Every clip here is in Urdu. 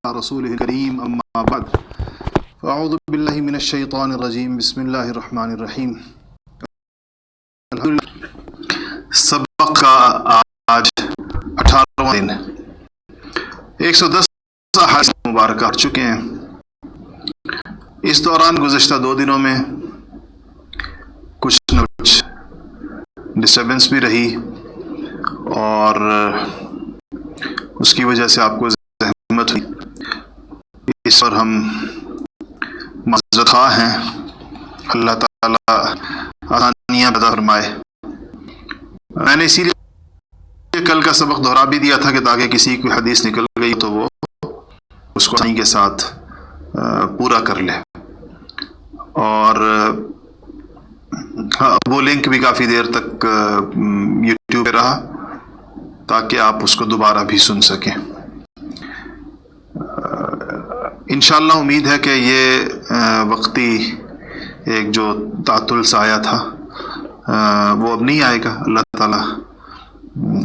رسوله الكريم أما بعد فأعوذ بالله من الشيطان الرجيم بسم الله الرحمن الرحيم. سبق کا آج 18واں دن 110 احادیث مبارکہ پڑھ چکے ہیں. اس دوران گزشتہ 2 دنوں میں کچھ نہ کچھ ڈسٹربنس بھی رہی اور اس کی وجہ سے آپ کو زحمت ہوئی. اس پر ہم معذرت خواہ ہیں. اللہ تعالیٰ آسانیاں عطا فرمائے. میں نے اسی لیے کل کا سبق دہرا بھی دیا تھا کہ تاکہ کسی کی حدیث نکل گئی تو وہ اس کو آسانی کے ساتھ پورا کر لے. اور وہ لنک بھی کافی دیر تک یوٹیوب پہ رہا تاکہ آپ اس کو دوبارہ بھی سن سکیں. انشاءاللہ امید ہے کہ یہ وقتی ایک جو تعطل سا آیا تھا وہ اب نہیں آئے گا. اللہ تعالیٰ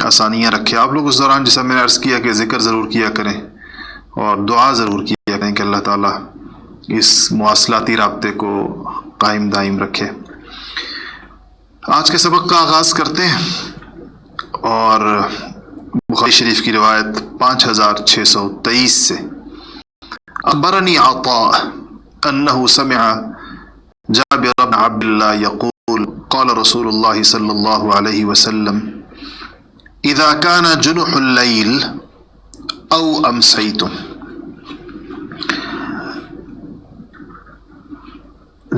آسانیاں رکھے. آپ لوگ اس دوران جیسا میں نے عرض کیا کہ ذکر ضرور کیا کریں اور دعا ضرور کیا کریں کہ اللہ تعالیٰ اس مواصلاتی رابطے کو قائم دائم رکھے. آج کے سبق کا آغاز کرتے ہیں اور بخاری شریف کی روایت 5623 سے. اخبرنی عطاء انه سمع جابر بن عبد الله يقول قال رسول الله صلى الله عليه وسلم اذا كان جنح الليل او امسيتم.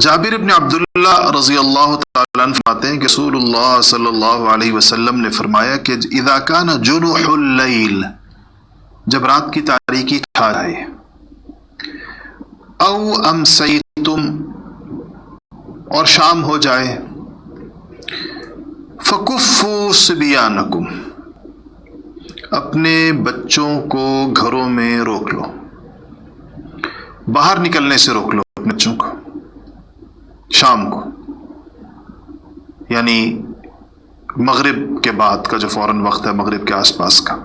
جابر بن عبداللہ رضی اللہ تعالیٰ عنہ فرماتے ہیں کہ رسول اللہ صلی اللہ علیہ وسلم نے فرمایا کہ اذا کان جنح اللیل، جب رات کی تاریکی چھا جائے، او امسیتم، اور شام ہو جائے، فکفوا صبیانکم، اپنے بچوں کو گھروں میں روک لو، باہر نکلنے سے روک لو اپنے بچوں کو شام کو، یعنی مغرب کے بعد کا جو فوراً وقت ہے، مغرب کے آس پاس کا.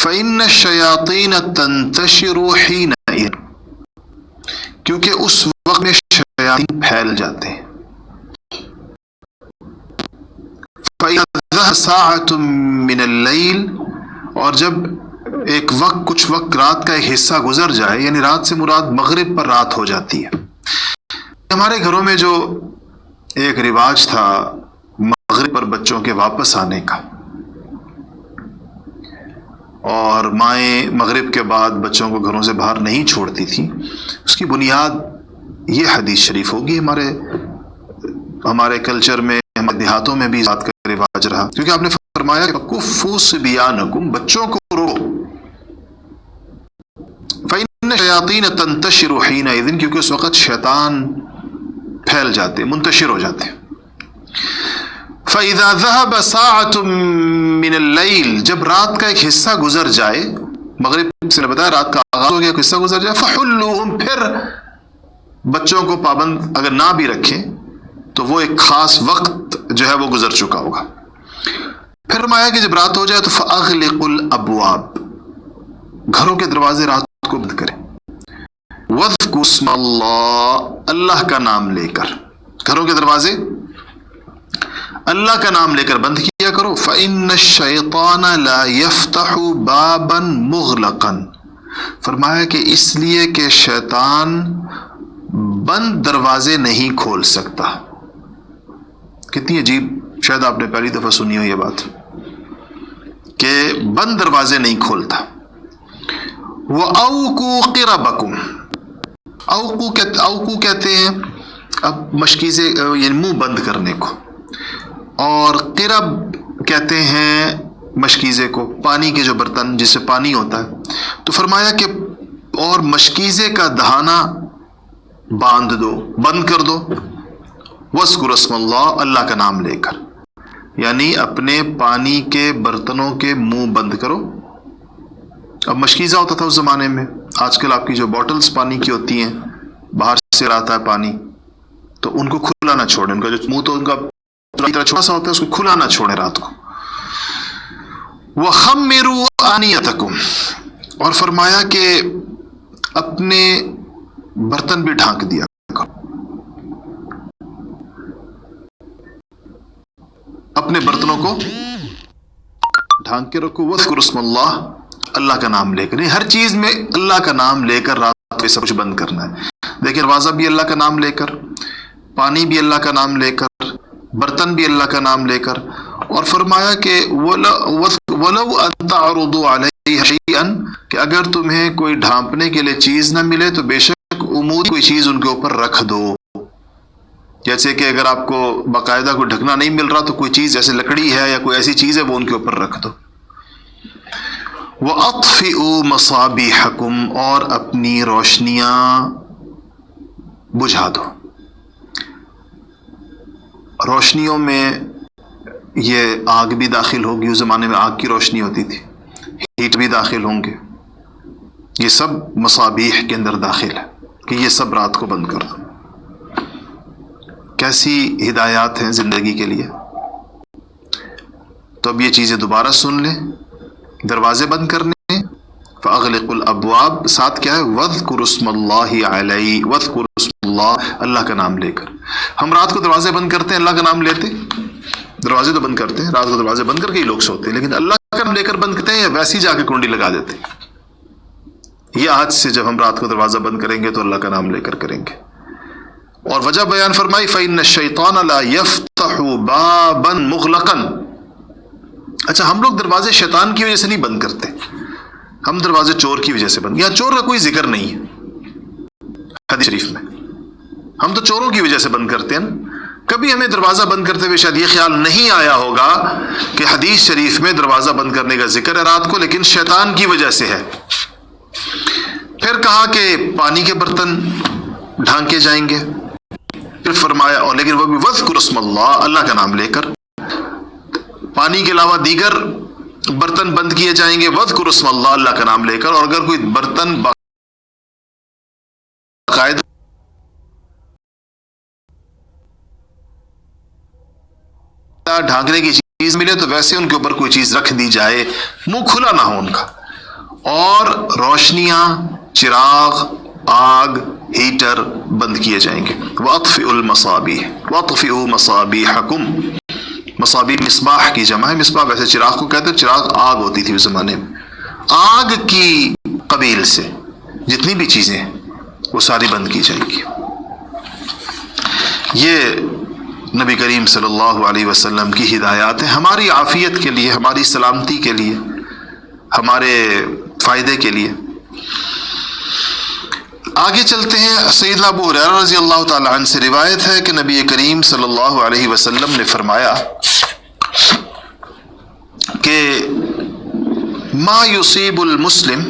فَإِنَّ الشَّيَاطِينَ تَنْتَشِرُ حِينَئِذٍ، کیونکہ اس وقت میں شیاطین پھیل جاتے ہیں. فَإِذَا ذَهَبَ سَاعَةٌ مِّنَ اللَّيْلِ، اور جب ایک وقت، کچھ وقت رات کا ایک حصہ گزر جائے، یعنی رات سے مراد مغرب پر رات ہو جاتی ہے. ہمارے گھروں میں جو ایک رواج تھا مغرب پر بچوں کے واپس آنے کا، اور مائیں مغرب کے بعد بچوں کو گھروں سے باہر نہیں چھوڑتی تھی، اس کی بنیاد یہ حدیث شریف ہوگی. ہمارے کلچر میں، ہمارے دیہاتوں میں بھی بات کا رواج رہا، کیونکہ آپ نے فرمایا کہ کفوا صبیانکم، بچوں کو روکو. فإن الشیاطین تنتشر حینئذ، کیونکہ اس وقت شیطان پھیل جاتے، منتشر ہو جاتے. فَإِذَا ذَهَبَ سَاعَةٌ مِّنَ اللَّيْلِ، جب رات کا ایک حصہ گزر جائے، مغرب سے نے بتایا رات کا آغاز ہو گیا، حصہ گزر جائے، فَحُلُّوهُمْ، پھر بچوں کو پابند اگر نہ بھی رکھیں تو وہ ایک خاص وقت جو ہے وہ گزر چکا ہوگا. پھر فرمایا کہ جب رات ہو جائے تو فَأَغْلِقُوا الْأَبْوَابَ، گھروں کے دروازے رات کو بند کریں. وَاذْكُرُوا اسْمَ اللَّهِ، اللہ کا نام لے کر گھروں کے دروازے اللہ کا نام لے کر بند کیا کرو. فَإِنَّ الشَّيْطَانَ لَا يَفْتَحُ بَابًا مُغْلَقًا، فرمایا کہ اس لیے کہ شیطان بند دروازے نہیں کھول سکتا. کتنی عجیب، شاید آپ نے پہلی دفعہ سنی ہو یہ بات کہ بند دروازے نہیں کھولتا. وَأَوْقُوا قِرَبَكُمْ، اوقو کہتے ہیں اب مشکیزے، یعنی منہ بند کرنے کو، اور قرب کہتے ہیں مشکیزے کو، پانی کے جو برتن جس سے پانی ہوتا ہے. تو فرمایا کہ اور مشکیزے کا دہانہ باندھ دو، بند کر دو. وَاذْكُرُوا اسْمَ اللَّهِ، اللہ کا نام لے کر، یعنی اپنے پانی کے برتنوں کے منہ بند کرو. اب مشکیزہ ہوتا تھا اس زمانے میں، آج کل آپ کی جو بوٹلز پانی کی ہوتی ہیں، باہر سے آتا ہے پانی، تو ان کو کھلا نہ چھوڑیں. ان کا جو منہ تو ان کا چھوٹا سا ہوتا ہے، اس کو کھلا نہ چھوڑیں رات کو. وَخَمِّرُوا آنِيَتَكُمْ، اور فرمایا کہ اپنے برتن بھی ڈھانک دیا کرو، اپنے برتنوں کو ڈھانک کے رکھو. وَاذْكُرُ اسْمَ اللَّهِ، اللہ کا نام لے کر. ہر چیز میں اللہ کا نام لے کر رات کو سب کچھ بند کرنا ہے. دیکھیں روزہ بھی اللہ کا نام لے کر، پانی بھی اللہ کا نام لے کر، برتن بھی اللہ کا نام لے کر. اور فرمایا کہ وَلَوْ أَن تَعْرُضُوا عَلَيْهَ شَيْئًا، کہ اگر تمہیں کوئی ڈھانپنے کے لیے چیز نہ ملے تو بے شک عمودی کوئی چیز ان کے اوپر رکھ دو. جیسے کہ اگر آپ کو باقاعدہ کوئی ڈھکنا نہیں مل رہا تو کوئی چیز جیسے لکڑی ہے یا کوئی ایسی چیز ہے وہ ان کے اوپر رکھ دو. وَأَطْفِئُوا مَصَابِيحَكُمْ، اور اپنی روشنیاں بجھا دو. روشنیوں میں یہ آگ بھی داخل ہوگی، اس زمانے میں آگ کی روشنی ہوتی تھی، ہیٹ بھی داخل ہوں گے، یہ سب مصابیح کے اندر داخل ہے کہ یہ سب رات کو بند کر دو. کیسی ہدایات ہیں زندگی کے لیے. تو اب یہ چیزیں دوبارہ سن لیں. دروازے بند کرنے، فَأَغْلِقُوا الْأَبْوَابَ، ساتھ کیا ہے؟ وَاذْكُرُوا اسْمَ اللَّهِ عَلَيْهِ، وَاذْكُرُوا اسْمَ اللَّهِ، اللہ کا نام لے کر. ہم رات کو دروازے بند کرتے ہیں، اللہ کا نام لیتے، دروازے تو بند کرتے ہیں، رات کو دروازے بند کر کے ہی لوگ سوتے ہیں، لیکن اللہ کا نام لے کر بند کرتے ہیں یا ویسے ہی جا کے کنڈی لگا دیتے ہیں. یہ آج سے جب ہم رات کو دروازہ بند کریں گے تو اللہ کا نام لے کر کریں گے. اور وجہ بیان فرمائی فَإِنَّ الشَّيْطَانَ لَا يَفْتَحُ بَابًا مُغْلَقًا. اچھا، ہم لوگ دروازے شیطان کی وجہ سے نہیں بند کرتے، ہم دروازے چور کی وجہ سے بند. یہاں چور کا کوئی ذکر نہیں ہے حدیث شریف میں، ہم تو چوروں کی وجہ سے بند کرتے ہیں. کبھی ہمیں دروازہ بند کرتے ہوئے شاید یہ خیال نہیں آیا ہوگا کہ حدیث شریف میں دروازہ بند کرنے کا ذکر ہے رات کو، لیکن شیطان کی وجہ سے ہے. پھر کہا کہ پانی کے برتن ڈھانکے جائیں گے، پھر فرمایا اور لیکن وہ بھی وَاذْكُرُ اسْمَ اللَّهِ، اللہ کا نام لے کر. پانی کے علاوہ دیگر برتن بند کیے جائیں گے، وَاذْكُرُ اسْمَ اللَّهِ، اللہ کا نام لے کر. اور اگر کوئی برتن باقاعدہ ڈھانکنے کی چیز ملے تو ویسے ان کے اوپر کوئی چیز رکھ دی جائے، منہ کھلا نہ ہو ان کا. اور روشنیاں، چراغ، آگ، ہیٹر بند کیے جائیں گے. وَأَطْفِئُوا الْمَصَابِيحَ وَأَطْفِئُوا مَصَابِيحَكُمْ. مصابیح مصباح کی جمع ہے، مصباح ویسے چراغ کو کہتے ہیں، چراغ آگ ہوتی تھی اس زمانے میں. آگ کی قبیل سے جتنی بھی چیزیں ہیں وہ ساری بند کی جائیں گی. یہ نبی کریم صلی اللہ علیہ وسلم کی ہدایات ہیں ہماری عافیت کے لیے، ہماری سلامتی کے لیے، ہمارے فائدے کے لیے. آگے چلتے ہیں. سیدنا ابو ہریرہ رضی اللہ تعالی عنہ سے روایت ہے کہ نبی کریم صلی اللہ علیہ وسلم نے فرمایا کہ ما يصيب المسلم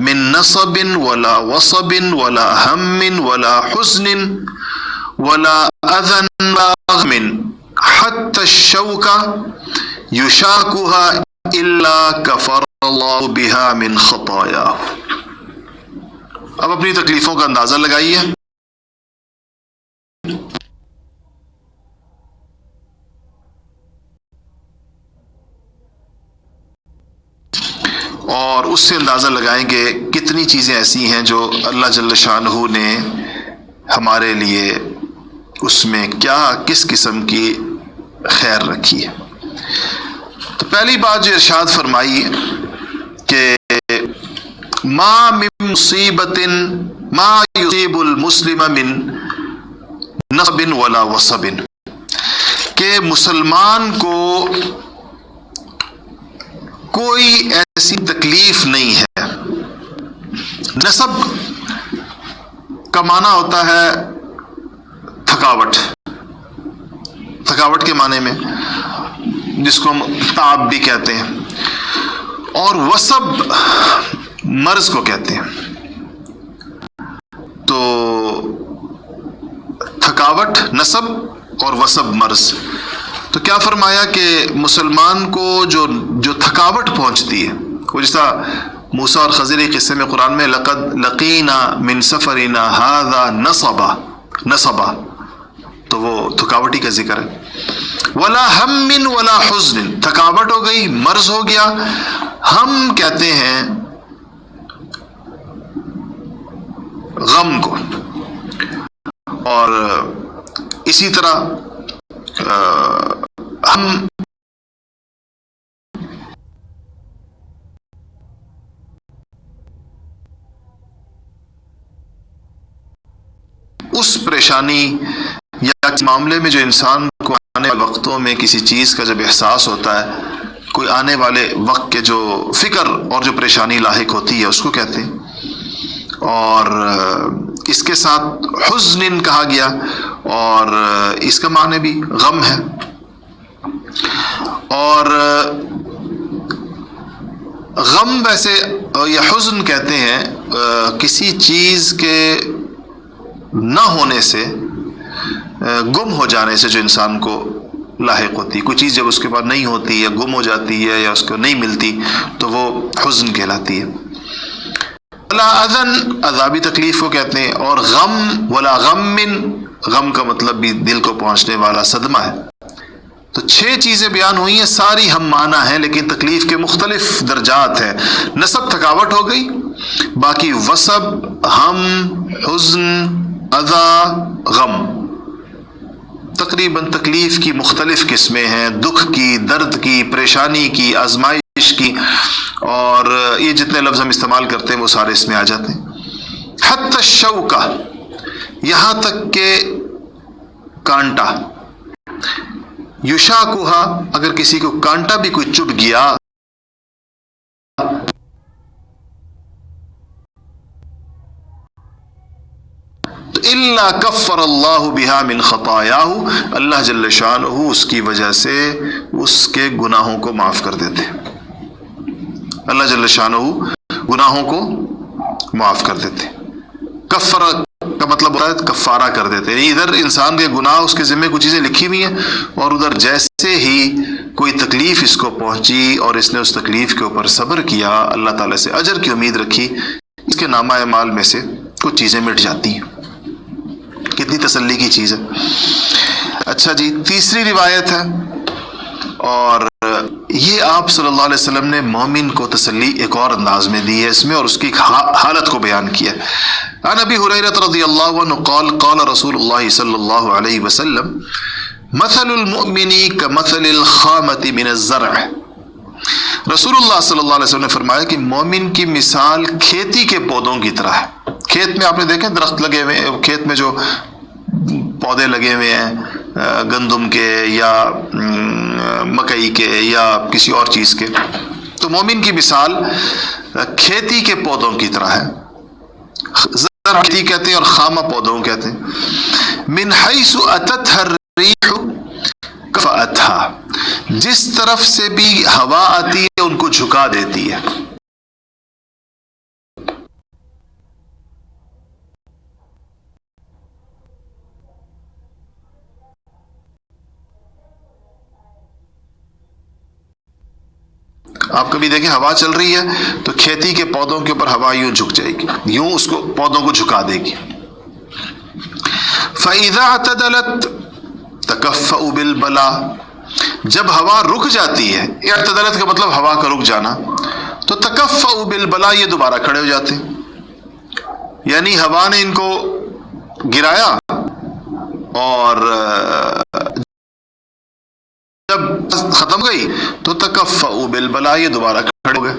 من نصب ولا وصب ولا هم ولا حزن ولا اذى ولا غم حتى الشوكة يشاكها الا كفر الله بها من خطاياه. اب اپنی تکلیفوں کا اندازہ لگائیے. اور اس سے اندازہ لگائیں کہ کتنی چیزیں ایسی ہیں جو اللہ جل شانہ نے ہمارے لیے اس میں کیا کس قسم کی خیر رکھی ہے. تو پہلی بات جو ارشاد فرمائی کہ ما من مصیبت ما یصیب المسلم من نصب ولا وصب، کہ مسلمان کو کوئی ایسی تکلیف نہیں ہے. نصب کا معنی ہوتا ہے تھکاوٹ، تھکاوٹ کے معنی میں جس کو ہم تعب بھی کہتے ہیں، اور وصب مرض کو کہتے ہیں. تو تھکاوٹ نصب اور وصب مرض. تو کیا فرمایا کہ مسلمان کو جو تھکاوٹ پہنچتی ہے، وہ جس طرح موسیٰ اور خضر کے قصے میں قرآن میں لقد لقینا من سفرنا ھذا نصبا، تو وہ تھکاوٹی کا ذکر ہے. ولا ہم ولا حزن، تھکاوٹ ہو گئی، مرض ہو گیا. ہم کہتے ہیں غم کو. اور اسی طرح ہم اس پریشانی یا معاملے میں جو انسان کو آنے والے وقتوں میں کسی چیز کا جب احساس ہوتا ہے، کوئی آنے والے وقت کے جو فکر اور جو پریشانی لاحق ہوتی ہے اس کو کہتے ہیں. اور اس کے ساتھ حزن کہا گیا، اور اس کا معنی بھی غم ہے. اور غم ویسے یا حزن کہتے ہیں کسی چیز کے نہ ہونے سے، گم ہو جانے سے جو انسان کو لاحق ہوتی. کوئی چیز جب اس کے پاس نہیں ہوتی یا گم ہو جاتی ہے یا اس کو نہیں ملتی تو وہ حزن کہلاتی ہے. ولا اذن عذابی تکلیف کو کہتے ہیں. اور غم ولا غم، غم کا مطلب بھی دل کو پہنچنے والا صدمہ ہے. تو 6 چیزیں بیان ہوئی ہیں، ساری ہم معنی ہیں لیکن تکلیف کے مختلف درجات ہیں. نصب تھکاوٹ ہو گئی، باقی وصب، ہم، حزن، اذا، غم، تقریباً تکلیف کی مختلف قسمیں ہیں، دکھ کی، درد کی، پریشانی کی، آزمائش کی. اور یہ جتنے لفظ ہم استعمال کرتے ہیں وہ سارے اس میں آ جاتے ہیں. حتی الشوکہ، یہاں تک کہ کانٹا. یشاکوہا، اگر کسی کو کانٹا بھی کوئی چبھ گیا تو الا کفر اللہ بہا من خطایاہ، اللہ جل شانہ اس کی وجہ سے اس کے گناہوں کو معاف کر دیتے. اللہ جل شانہ گناہوں کو معاف کر دیتے. کفر کا مطلب ہوتا ہے کفارہ کر دیتے. یعنی ادھر انسان کے گناہ، اس کے ذمہ کچھ چیزیں لکھی ہوئی ہیں، اور ادھر جیسے ہی کوئی تکلیف اس کو پہنچی اور اس نے اس تکلیف کے اوپر صبر کیا، اللہ تعالیٰ سے اجر کی امید رکھی، اس کے نامہ اعمال میں سے کچھ چیزیں مٹ جاتی ہیں. کتنی تسلی کی چیز ہے. اچھا جی، تیسری روایت ہے، اور یہ آپ صلی اللہ علیہ وسلم نے مومن کو تسلی ایک اور انداز میں دی ہے اس میں، اور اس کی حالت کو بیان کیا. عن ابی ہریرہ رضی اللہ عنہ قال قال رسول اللہ صلی اللہ علیہ وسلم مثل المؤمن کمثل الخامة من الزرع. رسول اللہ صلی اللہ علیہ وسلم نے فرمایا کہ مومن کی مثال کھیتی کے پودوں کی طرح ہے. کھیت میں آپ نے دیکھیں درخت لگے ہوئے ہیں، کھیت میں جو پودے لگے ہوئے ہیں گندم کے یا مکئی کے یا کسی اور چیز کے، تو مومن کی مثال کھیتی کے پودوں کی طرح ہے. زرع کھیتی کہتے ہیں اور خامہ پودوں کہتے ہیں. من حیث اتتها الریح کفأتها، جس طرف سے بھی ہوا آتی ہے ان کو جھکا دیتی ہے. آپ کبھی دیکھیں ہوا چل رہی ہے تو کھیتی کے پودوں کے اوپر ہوا یوں جھک جائے گی، یوں اس کو پودوں کو جھکا دے گی. فَإِذَا اعْتَدَلَتْ تَكَفَّأُ بِالْبَلَا، جب ہوا رک جاتی ہے، اعتدلت کا مطلب ہوا کا رک جانا، تو تَكَفَّأُ بِالْبَلَا یہ دوبارہ کھڑے ہو جاتے ہیں. یعنی ہوا نے ان کو گرایا اور جب ختم گئی تو تکفؤ بالبلا یہ دوبارہ کھڑے ہو گئے.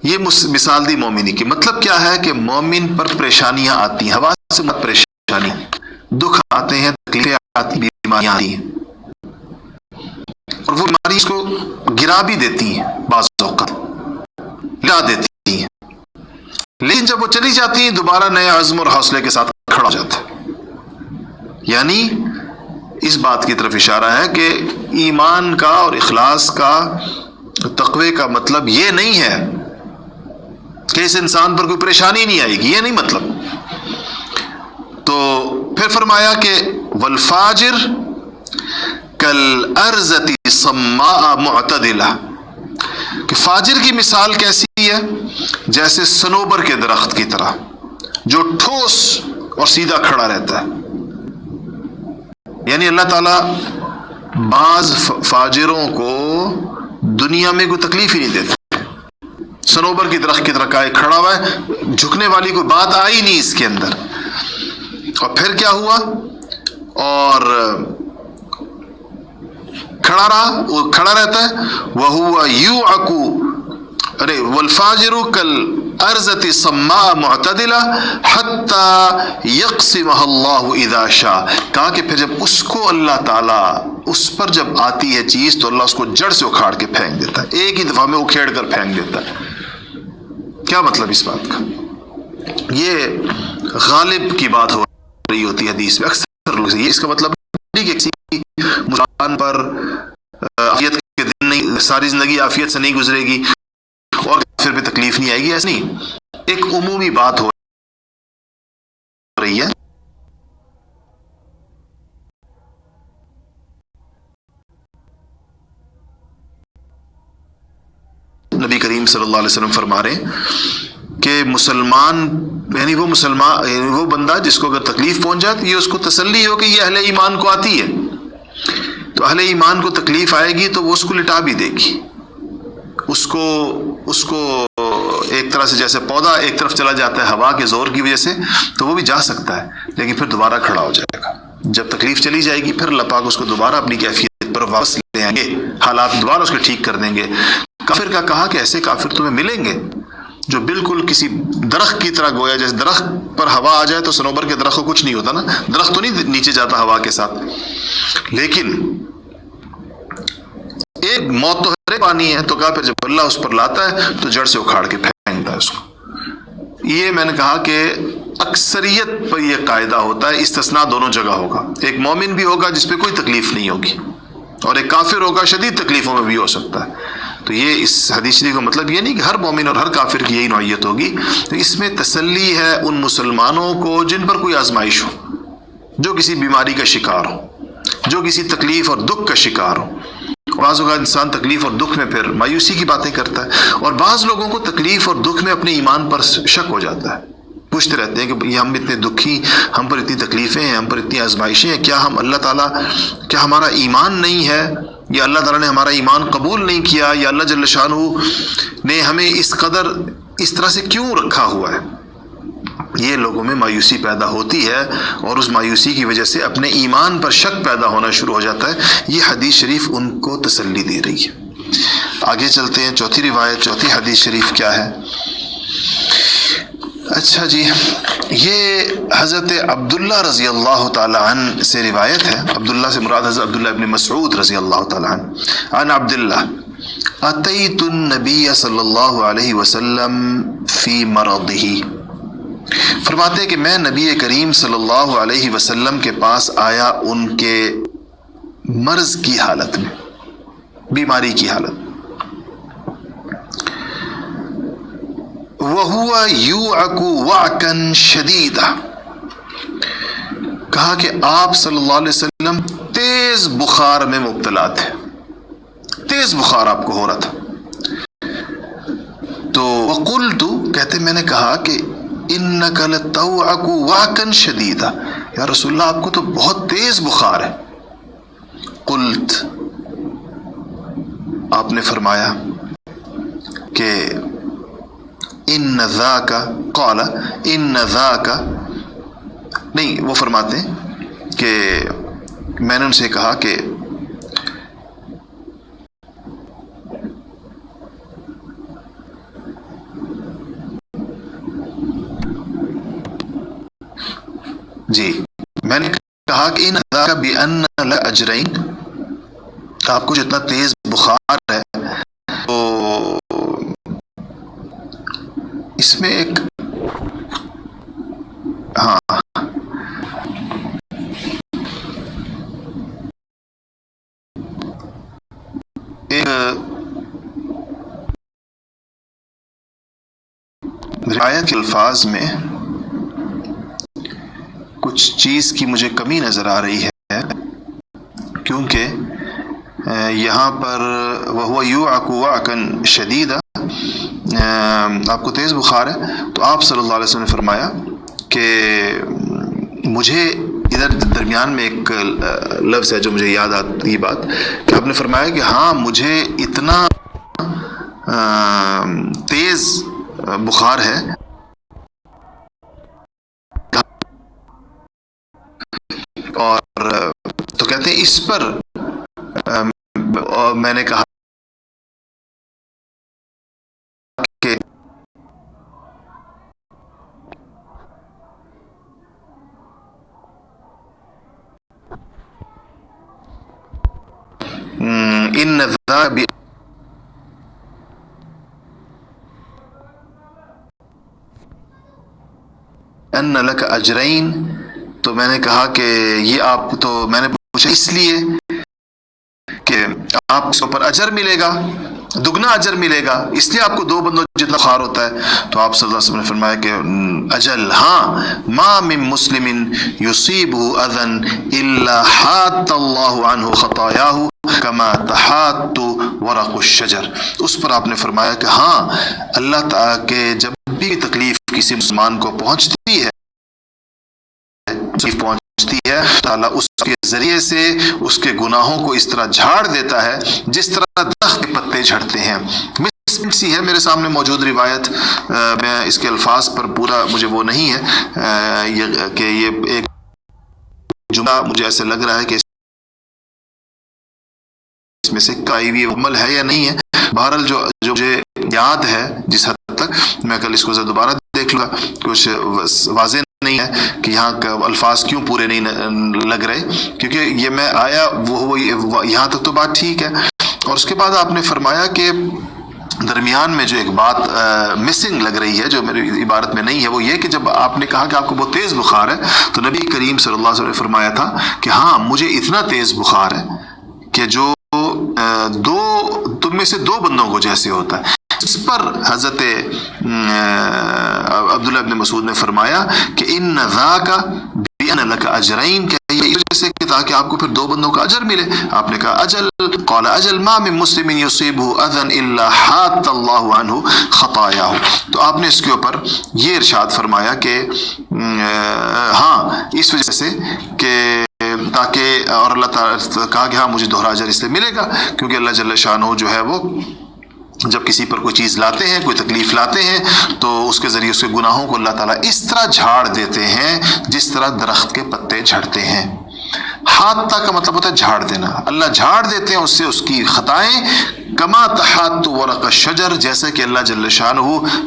یہ مثال دی مومنی کی. مطلب کیا ہے کہ مومن پر پریشانیاں آتی ہیں، ہوا سے مت پریشانی، دکھ آتے ہیں، تکلیفیں آتی ہیں، بیماریاں آتی ہیں، اور وہ بیماری اس کو گرا بھی دیتی ہیں، بعض اوقات گرا دیتی ہیں، لیکن جب وہ چلی جاتی ہیں دوبارہ نئے عزم اور حوصلے کے ساتھ کھڑا ہو جاتا ہے. یعنی اس بات کی طرف اشارہ ہے کہ ایمان کا اور اخلاص کا، تقوی کا مطلب یہ نہیں ہے کہ اس انسان پر کوئی پریشانی نہیں آئے گی، یہ نہیں مطلب. تو پھر فرمایا کہ والفاجر کالارضۃ الصماء معتدلہ، کہ فاجر کی مثال کیسی ہے؟ جیسے صنوبر کے درخت کی طرح جو ٹھوس اور سیدھا کھڑا رہتا ہے. یعنی اللہ تعالیٰ بعض فاجروں کو دنیا میں کوئی تکلیف ہی نہیں دیتا، صنوبر کی درخت کی طرح کھڑا ہوا ہے، جھکنے والی کوئی بات آئی نہیں اس کے اندر. اور پھر کیا ہوا؟ اور کھڑا رہا، وہ کھڑا رہتا ہے. وَهُوَ يُوعَكُ وَالْفَاجِرُ كَالْأَرْزَةِ الصَّمَّاءِ مُعْتَدِلَةٍ حَتَّى يَقْسِمَهَا اللَّهُ إِذَا شَاءَ. کہا کہ پھر جب اس کو اللہ تعالیٰ اس پر جب آتی ہے چیز تو اللہ اس کو جڑ سے اکھاڑ کے پھینک دیتا ہے، ایک ہی دفعہ میں اکھیڑ کر پھینک دیتا ہے. کیا مطلب اس بات کا؟ یہ غالب کی بات ہو رہی ہوتی ہے حدیث میں اکثر لوگ. یہ اس کا مطلب نہیں کہ کسی مسلمان پر عافیت کے دن نہیں، ساری زندگی عافیت سے نہیں گزرے گی اور پھر بھی تکلیف نہیں آئے گی، ایسا نہیں. ایک عمومی بات ہو رہی ہے. نبی کریم صلی اللہ علیہ وسلم فرما رہے ہیں کہ مسلمان یعنی وہ بندہ جس کو اگر تکلیف پہنچ جائے تو یہ اس کو تسلی ہو کہ یہ اہل ایمان کو آتی ہے، تو اہل ایمان کو تکلیف آئے گی تو وہ اس کو لٹا بھی دے گی. اس کو ایک طرح سے جیسے پودا ایک طرف چلا جاتا ہے ہوا کے زور کی وجہ سے، تو وہ بھی جا سکتا ہے لیکن پھر دوبارہ کھڑا ہو جائے گا. جب تکلیف چلی جائے گی پھر اللہ پاک اس کو دوبارہ اپنی کیفیت پر واپس لے آئیں گے، حالات دوبارہ اس کو ٹھیک کر دیں گے. کافر کا کہا کہ ایسے کافر تمہیں ملیں گے جو بالکل کسی درخت کی طرح گویا جیسے درخت پر ہوا آ جائے تو صنوبر کے درخت کو کچھ نہیں ہوتا نا، درخت تو نہیں نیچے جاتا ہوا کے ساتھ، لیکن ایک موت تو ہرے پانی ہے. تو کہا پھر جب اللہ اس پر لاتا ہے تو جڑ سے اکھاڑ کے پھینکتا ہے اس کو. یہ میں نے کہا کہ اکثریت پر یہ قاعدہ ہوتا ہے، استثناء دونوں جگہ ہوگا. ایک مومن بھی ہوگا جس پہ کوئی تکلیف نہیں ہوگی اور ایک کافر ہوگا شدید تکلیفوں میں بھی ہو سکتا ہے. تو یہ اس حدیث شریف کا مطلب یہ نہیں کہ ہر مومن اور ہر کافر کی یہی نوعیت ہوگی. تو اس میں تسلی ہے ان مسلمانوں کو جن پر کوئی آزمائش ہو، جو کسی بیماری کا شکار ہو، جو کسی تکلیف اور دکھ کا شکار ہو. بعض اوقات انسان تکلیف اور دکھ میں پھر مایوسی کی باتیں کرتا ہے، اور بعض لوگوں کو تکلیف اور دکھ میں اپنے ایمان پر شک ہو جاتا ہے. پوچھتے رہتے ہیں کہ یہ ہم اتنے دکھی، ہم پر اتنی تکلیفیں ہیں، ہم پر اتنی آزمائشیں ہیں، کیا ہم اللہ تعالیٰ، کیا ہمارا ایمان نہیں ہے، یا اللہ تعالیٰ نے ہمارا ایمان قبول نہیں کیا، یا اللہ جل شانہ نے ہمیں اس قدر اس طرح سے کیوں رکھا ہوا ہے. یہ لوگوں میں مایوسی پیدا ہوتی ہے اور اس مایوسی کی وجہ سے اپنے ایمان پر شک پیدا ہونا شروع ہو جاتا ہے. یہ حدیث شریف ان کو تسلی دے رہی ہے. آگے چلتے ہیں. چوتھی روایت، چوتھی حدیث شریف کیا ہے؟ اچھا جی، یہ حضرت عبداللہ رضی اللہ تعالی عنہ سے روایت ہے. عبداللہ سے مراد حضرت عبداللہ ابن مسعود رضی اللہ تعالی عنہ. عن عبداللہ اتیت النبی صلی اللہ علیہ وسلم فی مرضہ. فرماتے ہیں کہ میں نبی کریم صلی اللہ علیہ وسلم کے پاس آیا ان کے مرض کی حالت میں، بیماری کی حالت. وَهُوَ يُوعَكُ وَعْكًا شَدِيدًا. کہا کہ آپ صلی اللہ علیہ وسلم تیز بخار میں مبتلا تھے، تیز بخار آپ کو ہو رہا تھا. تو وَقُلْتُ، کہتے میں نے کہا کہ إِنَّكَ لَتَوْعَكُ وَعْكًا شَدِيدًا، یا رسول اللہ آپ کو تو بہت تیز بخار ہے. قلت، آپ نے فرمایا کہ ان ذاک، قال ان ذاک، نہیں وہ فرماتے ہیں کہ میں نے ان سے کہا کہ جی میں نے کہا کہ ان ذاک بان لاجرین، آپ کو جتنا تیز بخار ہے تو اس میں ایک ہاں ایک روایت کے الفاظ میں کچھ چیز کی مجھے کمی نظر آ رہی ہے، کیونکہ یہاں پر وَهُوَ يُوعَكُ وَعْكًا شَدِيدًا، آپ کو تیز بخار ہے. تو آپ صلی اللہ علیہ وسلم نے فرمایا کہ مجھے ادھر درمیان میں ایک لفظ ہے جو مجھے یاد آتی بات کہ آپ نے فرمایا کہ ہاں مجھے اتنا تیز بخار ہے اور تو کہتے ہیں اس پر میں نے کہا کہ ان ان لک اجرین، تو میں نے کہا کہ یہ آپ، تو میں نے پوچھا اس لیے کہ آپ اس پر اجر ملے گا، دگنا اجر ملے گا، اس لیے آپ کو 2 بندوں جتنا بخار ہوتا ہے؟ تو آپ صلی اللہ علیہ وسلم نے فرمایا کہ اجل ہاں، ما من مسلم یصیبہ اذن الا حاط اللہ عنہ خطایاہ کما تحاط ورق الشجر. اس پر آپ نے فرمایا کہ ہاں، اللہ تعالیٰ کے جب بھی تکلیف کسی مسلمان کو پہنچتی ہے تعالیٰ اس کے ذریعے سے اس کے گناہوں کو اس طرح جھاڑ دیتا ہے جس طرح درخت کے پتے جھڑتے ہیں. سی ہے میرے سامنے موجود روایت، میں اس کے الفاظ پر پورا مجھے وہ نہیں ہے کہ یہ ایک جملہ مجھے ایسے لگ رہا ہے کہ اس میں سے کوئی بھی عمل ہے یا نہیں ہے. بہرحال جو مجھے یاد ہے جس حد تک، میں کل اس کو دوبارہ دیکھ لوں گا، کچھ واضح نہیں ہے کہ یہاں کا الفاظ کیوں پورے نہیں لگ رہے، کیونکہ یہ میں آیا وہ یہاں تک تو بات ٹھیک ہے. اور اس کے بعد آپ نے فرمایا کہ درمیان میں جو ایک بات مسنگ لگ رہی ہے، جو میری عبارت میں نہیں ہے، وہ یہ کہ جب آپ نے کہا کہ آپ کو بہت تیز بخار ہے، تو نبی کریم صلی اللہ علیہ وسلم نے فرمایا تھا کہ ہاں، مجھے اتنا تیز بخار ہے کہ جو تم میں سے 2 بندوں کو جیسے ہوتا ہے. اس پر حضرت عبداللہ ابن مسعود نے فرمایا کہ ان ذاک بان لک اجرین، کہ اس وجہ سے کہ تاکہ آپ کو پھر 2 بندوں کا اجر ملے. آپ نے کہا اجل، قال اجل ما من مسلم یصیبہ اذن الا حاط اللہ عنہ خطایاہ. تو آپ نے اس کے اوپر یہ ارشاد فرمایا کہ ہاں، اس وجہ سے کہ تاکہ، اور اللہ تعالیٰ کہا کہ ہاں، مجھے دوہرا اجر اس لیے ملے گا کیونکہ اللہ جل شانہ جو ہے وہ جب کسی پر کوئی چیز لاتے ہیں، کوئی تکلیف لاتے ہیں، تو اس کے ذریعے اس کے گناہوں کو اللہ تعالیٰ اس طرح جھاڑ دیتے ہیں جس طرح درخت کے پتے جھڑتے ہیں. حاطہ کا مطلب ہوتا ہے جھاڑ دینا. اللہ جھاڑ دیتے ہیں اس سے اس کی خطائیں، کما تحاط ورق الشجر، جیسے کہ اللہ جل شانہ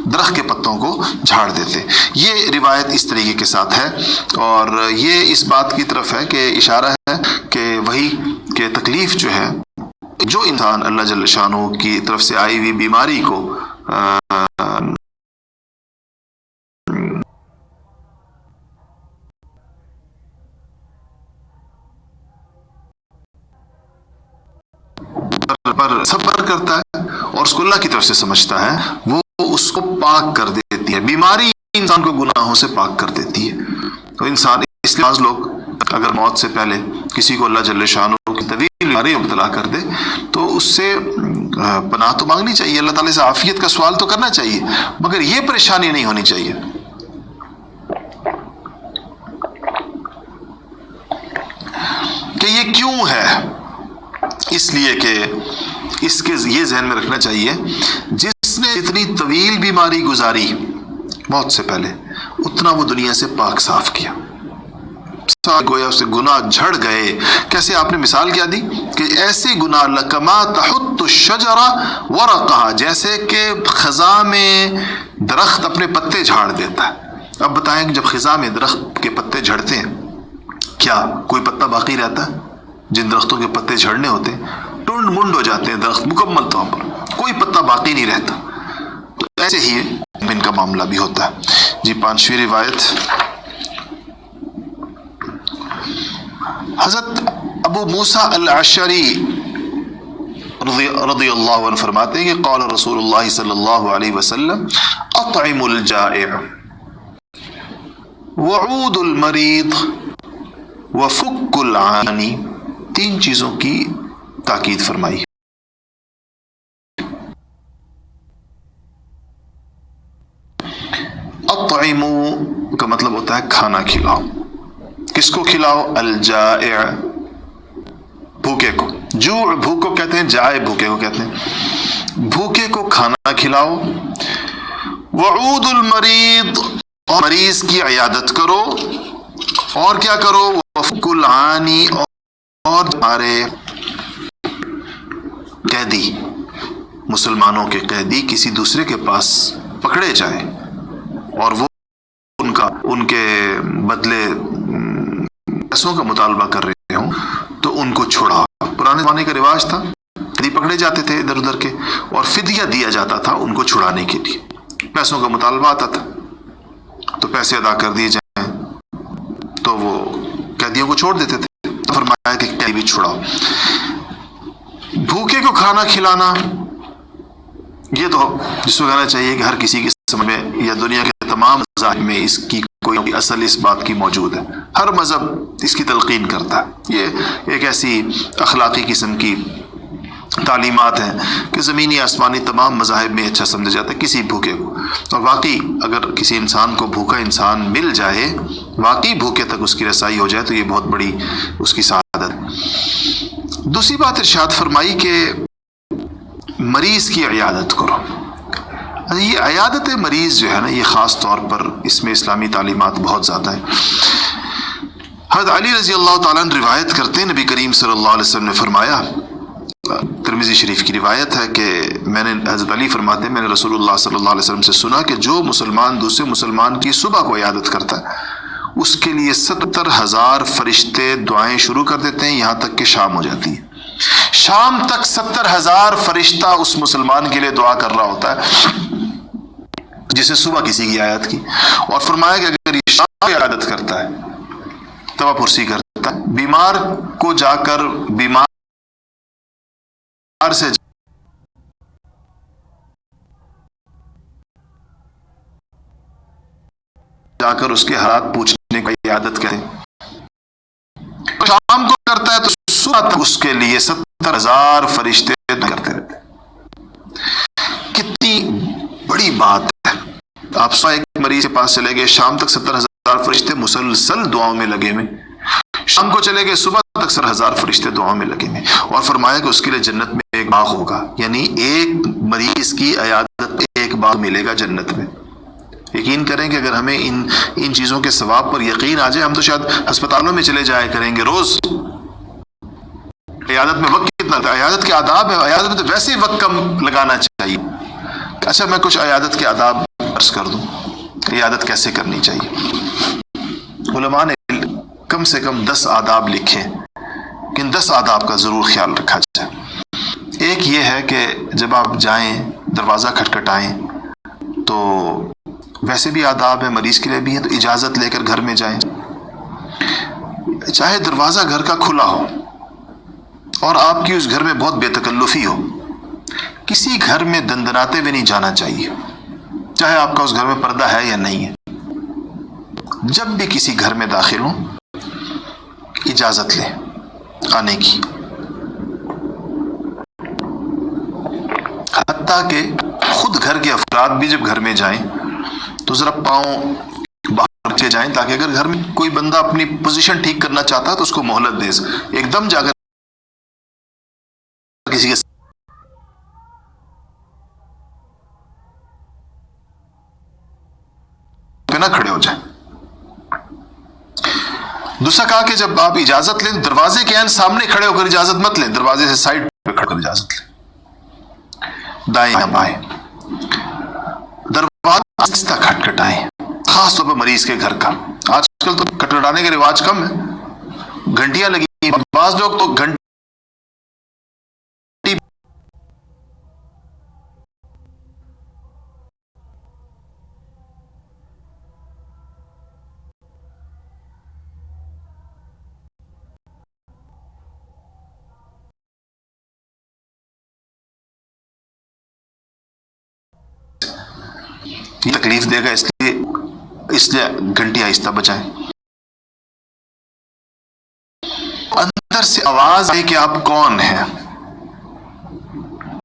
درخت کے پتوں کو جھاڑ دیتے. یہ روایت اس طریقے کے ساتھ ہے، اور یہ اس بات کی طرف ہے کہ اشارہ ہے کہ وہی کہ تکلیف جو ہے، جو انسان اللہ جل شانہ کی طرف سے آئی ہوئی بیماری کو پر صبر کرتا ہے اور اس کو اللہ کی طرف سے سمجھتا ہے، وہ اس کو پاک کر دیتی ہے. بیماری انسان کو گناہوں سے پاک کر دیتی ہے. تو انسان، اس لیے بعض لوگ اگر موت سے پہلے کسی کو اللہ جل شانہ کی طویل بیماری مبتلا کر دے تو اس سے پناہ تو مانگنی چاہیے، اللہ تعالیٰ سے عافیت کا سوال تو کرنا چاہیے، مگر یہ پریشانی نہیں ہونی چاہیے. کہ یہ کیوں ہے؟ اس لیے کہ اس کے یہ ذہن میں رکھنا چاہیے، جس نے اتنی طویل بیماری گزاری موت سے پہلے، اتنا وہ دنیا سے پاک صاف کیا، گویا اس سے گناہ جھڑ گئے. کیسے؟ آپ نے مثال کیا دی کہ ایسے گناہ لکما تحط الشجر ورقہا، جیسے کہ خزاں میں درخت اپنے پتے جھاڑ دیتا ہے. اب بتائیں کہ جب خزاں میں درخت کے پتے جھڑتے ہیں، کیا کوئی پتا باقی رہتا ہے؟ جن درختوں کے پتے جھڑنے ہوتے ہیں ٹنڈ منڈ ہو جاتے ہیں درخت مکمل طور پر، کوئی پتا باقی نہیں رہتا. تو ایسے ہی ان کا معاملہ بھی ہوتا ہے. جی 5ویں روایت، حضرت ابو موسیٰ الاشعری رضی اللہ عنہ فرماتے ہیں کہ قال رسول اللہ صلی اللہ علیہ وسلم اطعم الجائع وعود المریض وفک العانی. 3 چیزوں کی تاکید فرمائی. اطعموا کا مطلب ہوتا ہے کھانا کھلاؤ. کس کو کھلاؤ؟ الجائع، بھوکے کو. جوع بھوک کو کہتے ہیں، جائع بھوکے کو کہتے ہیں. بھوکے کو کھانا کھلاؤ، وعود المریض، اور مریض کی عیادت کرو، اور کیا کرو، وفک العانی، اور تمہارے قیدی، مسلمانوں کے قیدی کسی دوسرے کے پاس پکڑے جائیں اور وہ ان کے بدلے پیسوں کا مطالبہ کر رہے ہوں تو ان کو چھڑاؤ۔ پرانے زمانے کا رواج تھا، قیدی پکڑے جاتے تھے ادھر ادھر کے اور فدیہ دیا جاتا تھا ان کو چھڑانے کے لیے، پیسوں کا مطالبہ آتا تھا تو پیسے ادا کر دیے جائیں تو وہ قیدیوں کو چھوڑ دیتے تھے۔ تو فرمایا کہ قیدی بھی چھڑاؤ۔ بھوکے کو کھانا کھلانا، یہ تو جس کو کہنا چاہیے کہ ہر کسی کی سمجھ میں یا دنیا کے تمام مذاہب میں اس کی کوئی اصل اس بات کی موجود ہے، ہر مذہب اس کی تلقین کرتا ہے۔ یہ ایک ایسی اخلاقی قسم کی تعلیمات ہیں کہ زمینی آسمانی تمام مذاہب میں اچھا سمجھا جاتا ہے کسی بھوکے کو، اور واقعی اگر کسی انسان کو بھوکا انسان مل جائے، واقعی بھوکے تک اس کی رسائی ہو جائے تو یہ بہت بڑی اس کی سعادت ہے۔ دوسری بات ارشاد فرمائی کہ مریض کی عیادت کرو۔ یہ عیادت مریض جو ہے نا، یہ خاص طور پر اس میں اسلامی تعلیمات بہت زیادہ ہیں۔ حضرت علی رضی اللہ تعالیٰ عنہ روایت کرتے ہیں، نبی کریم صلی اللہ علیہ وسلم نے فرمایا، ترمذی شریف کی روایت ہے کہ میں نے، حضرت علی فرماتے ہیں، میں نے رسول اللہ صلی اللہ علیہ وسلم سے سنا کہ جو مسلمان دوسرے مسلمان کی صبح کو عیادت کرتا ہے اس کے لیے 70,000 فرشتے دعائیں شروع کر دیتے ہیں یہاں تک کہ شام ہو جاتی ہے۔ شام تک 70,000 فرشتہ اس مسلمان کے لیے دعا کر رہا ہوتا ہے جسے صبح کسی کی عیادت کی، اور فرمایا کہ اگر یہ شام کی عیادت کرتا ہے، توبہ پرسی کرتا ہے، بیمار کو جا کر بیمار سے جا کر اس کے حالات پوچھنے کی عیادت کریں، شام کو کرتا ہے تو صبح تک اس کے لیے 70,000 فرشتے کرتے رہتے ہیں۔ کتنی بڑی بات ہے۔ آپ صبح ایک مریض کے پاس چلے گئے، شام تک 70,000 فرشتے مسلسل دعاؤں میں لگے ہوئے، شام کو چلے گئے، صبح تک 70,000 فرشتے دعاؤں میں لگے ہوئے، اور فرمایا کہ اس کے لیے جنت میں ایک باغ ہوگا، یعنی ایک مریض کی عیادت ایک باغ ملے گا جنت میں۔ یقین کریں کہ اگر ہمیں ان چیزوں کے ثواب پر یقین آ جائے، ہم تو شاید ہسپتالوں میں چلے جایا کریں گے روز۔ عیادت میں وقت کتنا تھا، عیادت کے آداب ہے، عیادت میں تو ویسے ہی وقت کم لگانا چاہیے۔ اچھا میں کچھ عیادت کے آداب عرض کر دوں، عیادت کیسے کرنی چاہیے۔ علماء نے کم سے کم 10 آداب لکھے، ان 10 آداب کا ضرور خیال رکھا جائے۔ ایک یہ ہے کہ جب آپ جائیں دروازہ کھٹکھٹائیں تو ویسے بھی آداب ہے، مریض کے لیے بھی ہے، تو اجازت لے کر گھر میں جائیں، چاہے دروازہ گھر کا کھلا ہو اور آپ کی اس گھر میں بہت بے تکلفی ہو، کسی گھر میں دندناتے ہوئے نہیں جانا چاہیے، چاہے آپ کا اس گھر میں پردہ ہے یا نہیں ہے۔ جب بھی کسی گھر میں داخل ہوں اجازت لیں آنے کی، حتیٰ کہ خود گھر کے افراد بھی جب گھر میں جائیں تو ذرا پاؤں باہر رکھے جائیں، تاکہ اگر گھر میں کوئی بندہ اپنی پوزیشن ٹھیک کرنا چاہتا ہے تو اس کو مہلت دے، ایک دم جا کر کسی کے پہ نہ کھڑے ہو جائیں۔ دوسرا کہا کہ جب آپ اجازت لیں دروازے کے عین سامنے کھڑے ہو کر اجازت مت لیں، دروازے سے سائڈ پہ کھڑے کر اجازت لیں، دائیں یا بائیں۔ دروازہ آہستہ کھٹکھٹائیں، خاص طور پر مریض کے گھر کا۔ آج کل تو کھٹکھٹانے کے رواج کم ہے، گھنٹیاں لگی، بعض لوگ تو گھنٹی تکلیف دے گا، اس لیے گھنٹی آہستہ بجائیں۔ اندر سے آواز ہے کہ آپ کون ہیں،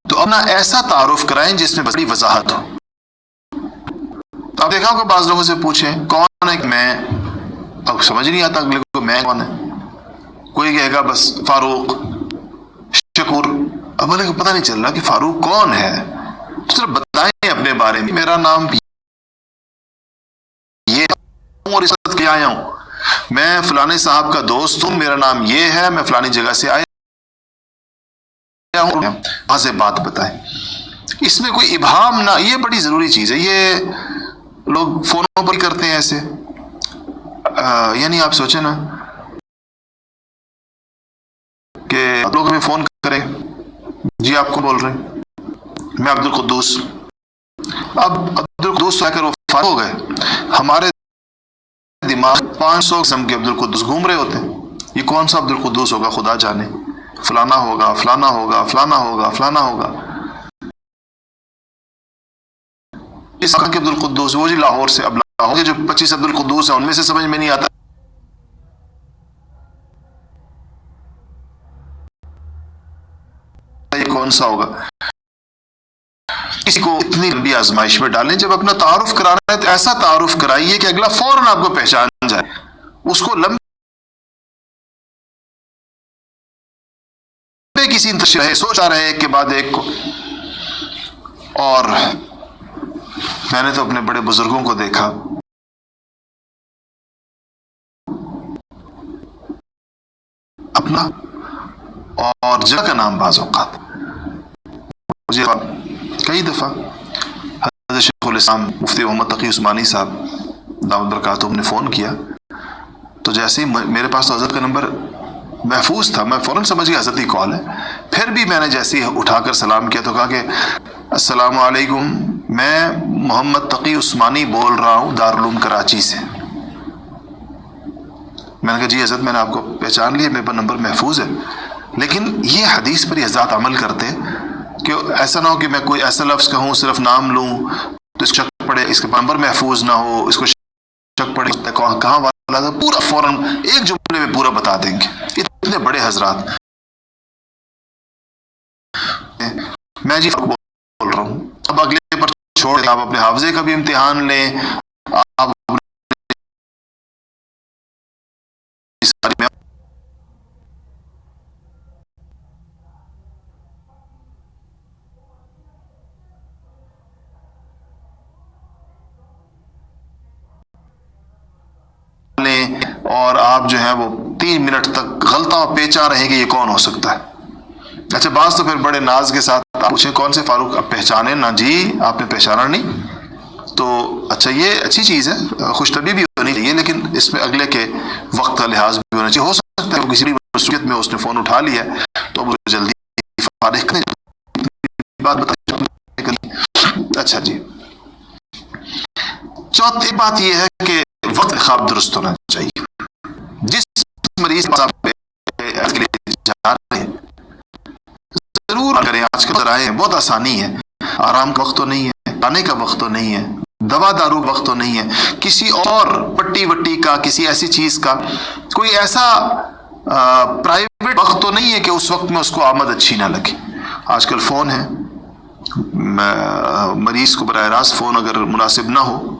تو اپنا ایسا تعارف کرائیں جس میں بڑی وضاحت ہو۔ تو آپ دیکھا ہوگا بعض لوگوں سے پوچھیں کون ہے، میں، اب سمجھ نہیں آتا اگلے کو میں کون ہے، کوئی کہے گا بس فاروق، شکور، اب مجھے پتہ نہیں چل رہا کہ فاروق کون ہے، تو صرف بتائیں اپنے بارے میں، میرا نام یہ اور اس وقت کیا آیا ہوں، میں فلانے صاحب کا دوست ہوں، میرا نام یہ ہے، میں فلانی جگہ سے آیا ہوں، وہاں سے بات بتائیں۔ اس میں کوئی ابہام نہ، یہ بڑی ضروری چیز ہے، یہ لوگ فونوں پر کرتے ہیں ایسے، یعنی آپ سوچیں نا کہ لوگ ہمیں فون کریں، جی آپ کو بول رہے ہیں، میں عبدالقدوس، اب عبدالقدوس آ کر وہ فارغ ہو گئے، ہمارے دماغ 500 قسم کے عبدالقدوس گھوم رہے ہوتے ہیں، یہ کون سا عبدالقدوس ہوگا خدا جانے، فلانا ہوگا فلانا ہوگا فلانا ہوگا فلانا ہوگا، اس کے عبدالقدوس وہ جی لاہور سے، اب لاہور کے جو 25 عبدالقدوس ہیں ان میں سے سمجھ میں نہیں آتا یہ کون سا ہوگا۔ کسی کو اتنی لمبی آزمائش میں ڈالیں، جب اپنا تعارف کرانا ہے تو ایسا تعارف کرائیے کہ اگلا فوراً آپ کو پہچان جائے، اس کو لمبے کسی انتشار سوچا رہے ایک کے بعد ایک کو۔ اور میں نے تو اپنے بڑے بزرگوں کو دیکھا، اپنا اور جگہ کا نام بعض اوقات مجھے کئی دفعہ حضرت شیخ الاسلام مفتی محمد تقی عثمانی صاحب دامت برکاتہم نے فون کیا، تو جیسے ہی میرے پاس تو حضرت کا نمبر محفوظ تھا، میں فوراً سمجھ گیا حضرت کی کال ہے، پھر بھی میں نے جیسے ہی اٹھا کر سلام کیا تو کہا کہ السلام علیکم، میں محمد تقی عثمانی بول رہا ہوں دارالعلوم کراچی سے۔ میں نے کہا جی حضرت میں نے آپ کو پہچان لیا، میرے پاس نمبر محفوظ ہے، لیکن یہ حدیث پر یہ حضرات عمل کرتے کہ ایسا نہ ہو کہ میں کوئی ایسا لفظ کہوں صرف نام لوں تو اس کو شک پڑے، اس کا نمبر محفوظ نہ ہو، اس کو شک پڑے کہاں والا تھا، پورا فوراً ایک جملے میں پورا بتا دیں گے، اتنے بڑے حضرات۔ میں جی بول رہا ہوں، اب اگلے پر چھوڑ دیں، آپ اپنے حافظے کا بھی امتحان لیں، آپ اور آپ جو ہے وہ 3 منٹ تک غلطہ پیچا رہیں کہ یہ کون ہو سکتا ہے۔ اچھا بعض تو پھر بڑے ناز کے ساتھ آپ پوچھیں کون سے فاروق، آپ پہچانے نا، جی آپ نے پہچانا نہیں، تو اچھا یہ اچھی چیز ہے، خوش طبعی بھی ہونی چاہیے، لیکن اس میں اگلے کے وقت کا لحاظ بھی ہونا چاہیے، ہو سکتا ہے وہ کسی بھی مصروفیت میں اس نے فون اٹھا لیا تو مجھے جلدی فارغ کریں، بات بتائیں۔ اچھا جی، چوتھی بات یہ ہے کہ وقت خواب درست ہونا چاہیے۔ جس مریض کے پاس آپ کے لیے جا رہے ہیں ضرور کریں، آج کل ذرائع بہت آسانی ہے، آرام کا وقت تو نہیں ہے، کھانے کا وقت تو نہیں ہے، دوا دارو کا وقت تو نہیں ہے، کسی اور پٹی وٹی کا، کسی ایسی چیز کا کوئی ایسا پرائیویٹ وقت تو نہیں ہے کہ اس وقت میں اس کو آمد اچھی نہ لگے۔ آج کل فون ہے، مریض کو براہ راست فون اگر مناسب نہ ہو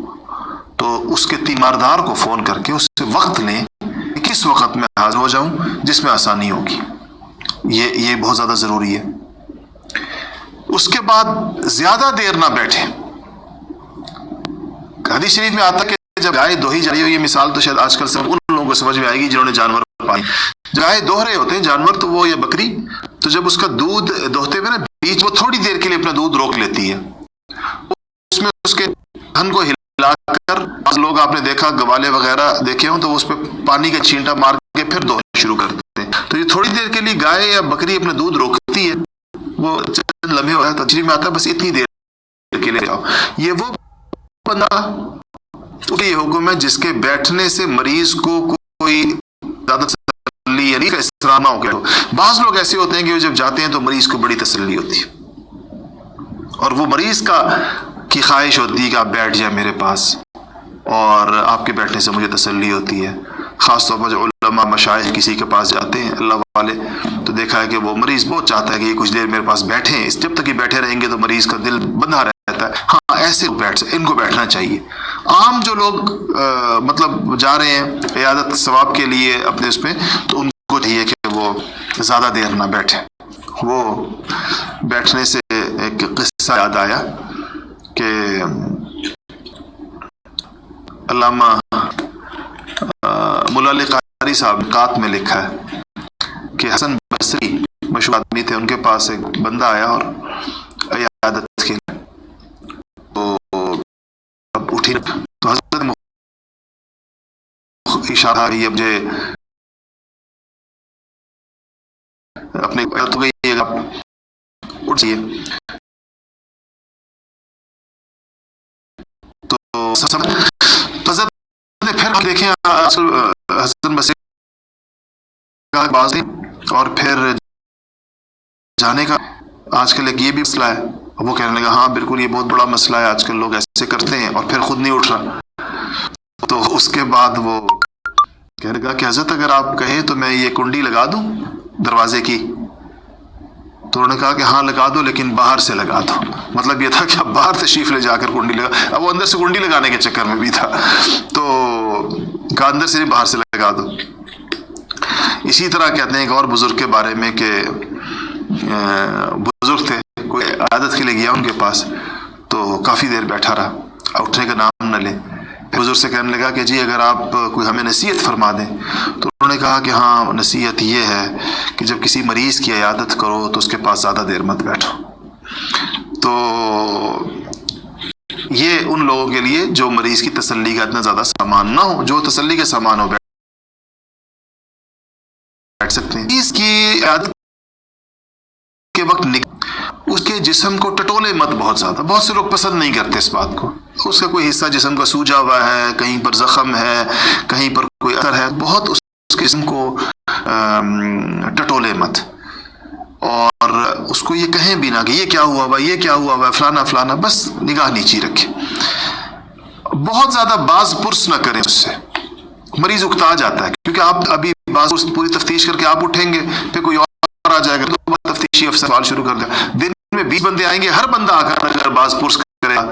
تو اس کے تیماردار کو فون کر کے اس سے وقت لیں، کس وقت میں حاضر ہو جاؤں جس میں آسانی ہوگی، یہ بہت زیادہ ضروری ہے۔ اس کے بعد زیادہ دیر نہ بیٹھیں۔ حدیث شریف میں آتا کہ جب گائے دوہی جا رہی ہو، یہ مثال تو شاید آج کل سب ان لوگوں کو سمجھ میں آئے گی جنہوں نے جانور پالے، گائے دوہ رہے ہوتے ہیں جانور تو وہ یا بکری، تو جب اس کا دودھ دوہتے ہوئے نا بیچ وہ تھوڑی دیر کے لیے اپنا دودھ روک لیتی ہے، اس میں اس کے دھن کو ہلا کر، لوگ آپ نے دیکھا گوالے وغیرہ دیکھے ہوں تو اس پہ پانی کا چھینٹا مار کے پھر دوہنا شروع کر دیتے ہیں، تو یہ تھوڑی دیر کے لیے گائے یا بکری اپنا دودھ روکتی ہے، وہ چند لمحے ہو رہا ہے تجریب میں آتا ہے بس اتنی دیر کے لیے جاؤ۔ یہ وہ بندہ یہ حکم ہے جس کے بیٹھنے سے مریض کو کوئی زیادہ تسلی یعنی اسرار نہ ہو گیا۔ بعض لوگ ایسے ہوتے ہیں کہ وہ جب جاتے ہیں تو مریض کو بڑی تسلی ہوتی ہے، اور وہ مریض کی خواہش ہوتی ہے کہ آپ بیٹھ جائیں میرے پاس، اور آپ کے بیٹھنے سے مجھے تسلی ہوتی ہے۔ خاص طور پر جو علماء مشائخ کسی کے پاس جاتے ہیں اللہ والے، تو دیکھا ہے کہ وہ مریض بہت چاہتا ہے کہ یہ کچھ دیر میرے پاس بیٹھیں، جب تک یہ بیٹھے رہیں گے تو مریض کا دل بندھا رہتا ہے، ہاں ایسے ان کو بیٹھنا چاہیے۔ عام جو لوگ مطلب جا رہے ہیں عیادت ثواب کے لیے اپنے اس پہ، تو ان کو چاہیے کہ وہ زیادہ دیر نہ بیٹھیں۔ وہ بیٹھنے سے ایک قصہ یاد آیا کہ علامہ مولا علی قاری صاحب نکات میں لکھا ہے کہ حسن بصری مشہور آدمی تھے، ان کے پاس ایک بندہ آیا اور عیادت کے لیے، تو اب اٹھی تو حضرت اشارہ یہ مجھے اپنے تو گئی آپ اٹھ جائیے، تو حضرت نے پھر دیکھیں حسن بصری کا باز اور پھر جانے کا آج کل ایک یہ بھی مسئلہ ہے، وہ کہنے لگا ہاں بالکل یہ بہت بڑا مسئلہ ہے، آج کل لوگ ایسے کرتے ہیں اور پھر خود نہیں اٹھ رہا۔ تو اس کے بعد وہ کہنے لگا کہ حضرت اگر آپ کہیں تو میں یہ کنڈی لگا دوں دروازے کی، تو انہوں نے کہا کہ ہاں لگا دو لیکن باہر سے لگا دو۔ مطلب یہ تھا کہ اب باہر تشریف لے جا کر کنڈی لگا، اب وہ اندر سے کنڈی لگانے کے چکر میں بھی تھا، تو کہا اندر سے نہیں باہر سے لگا دو۔ اسی طرح کہتے ہیں ایک اور بزرگ کے بارے میں کہ بزرگ تھے، کوئی عادت کے لیے گیا ان کے پاس تو کافی دیر بیٹھا رہا، اٹھنے کا نام نہ لے، بزرگ سے کہنے لگا کہ جی اگر آپ کوئی ہمیں نصیحت فرما دیں، تو انہوں نے کہا کہ ہاں نصیحت یہ ہے کہ جب کسی مریض کی عیادت کرو تو اس کے پاس زیادہ دیر مت بیٹھو۔ تو یہ ان لوگوں کے لیے جو مریض کی تسلی کا اتنا زیادہ سامان نہ ہو، جو تسلی کے سامان ہو بیٹھ سکتے ہیں۔ مریض کی عیادت کے وقت اس کے جسم کو ٹٹولے مت بہت زیادہ، بہت سے لوگ پسند نہیں کرتے اس بات کو، اس کا کوئی حصہ جسم کا سوجا ہوا ہے، کہیں پر زخم ہے، کہیں پر کوئی اثر ہے، بہت اس کے جسم کو ٹٹولے مت، اور اس کو یہ کہیں بھی نہ کہ یہ کیا ہوا ہوا، یہ کیا ہوا ہوا، فلانا فلانا، بس نگاہ نیچی رکھے، بہت زیادہ باز پرس نہ کریں، اس سے مریض اکتا جاتا ہے، کیونکہ آپ ابھی باز پرس پوری تفتیش کر کے آپ اٹھیں گے، پھر کوئی اور آ جائے گا تو تفتیشی افسر سوال شروع کر دیں، دن میں 20 بندے آئیں گے، ہر بندہ آ کر اگر باز پرس کرے گا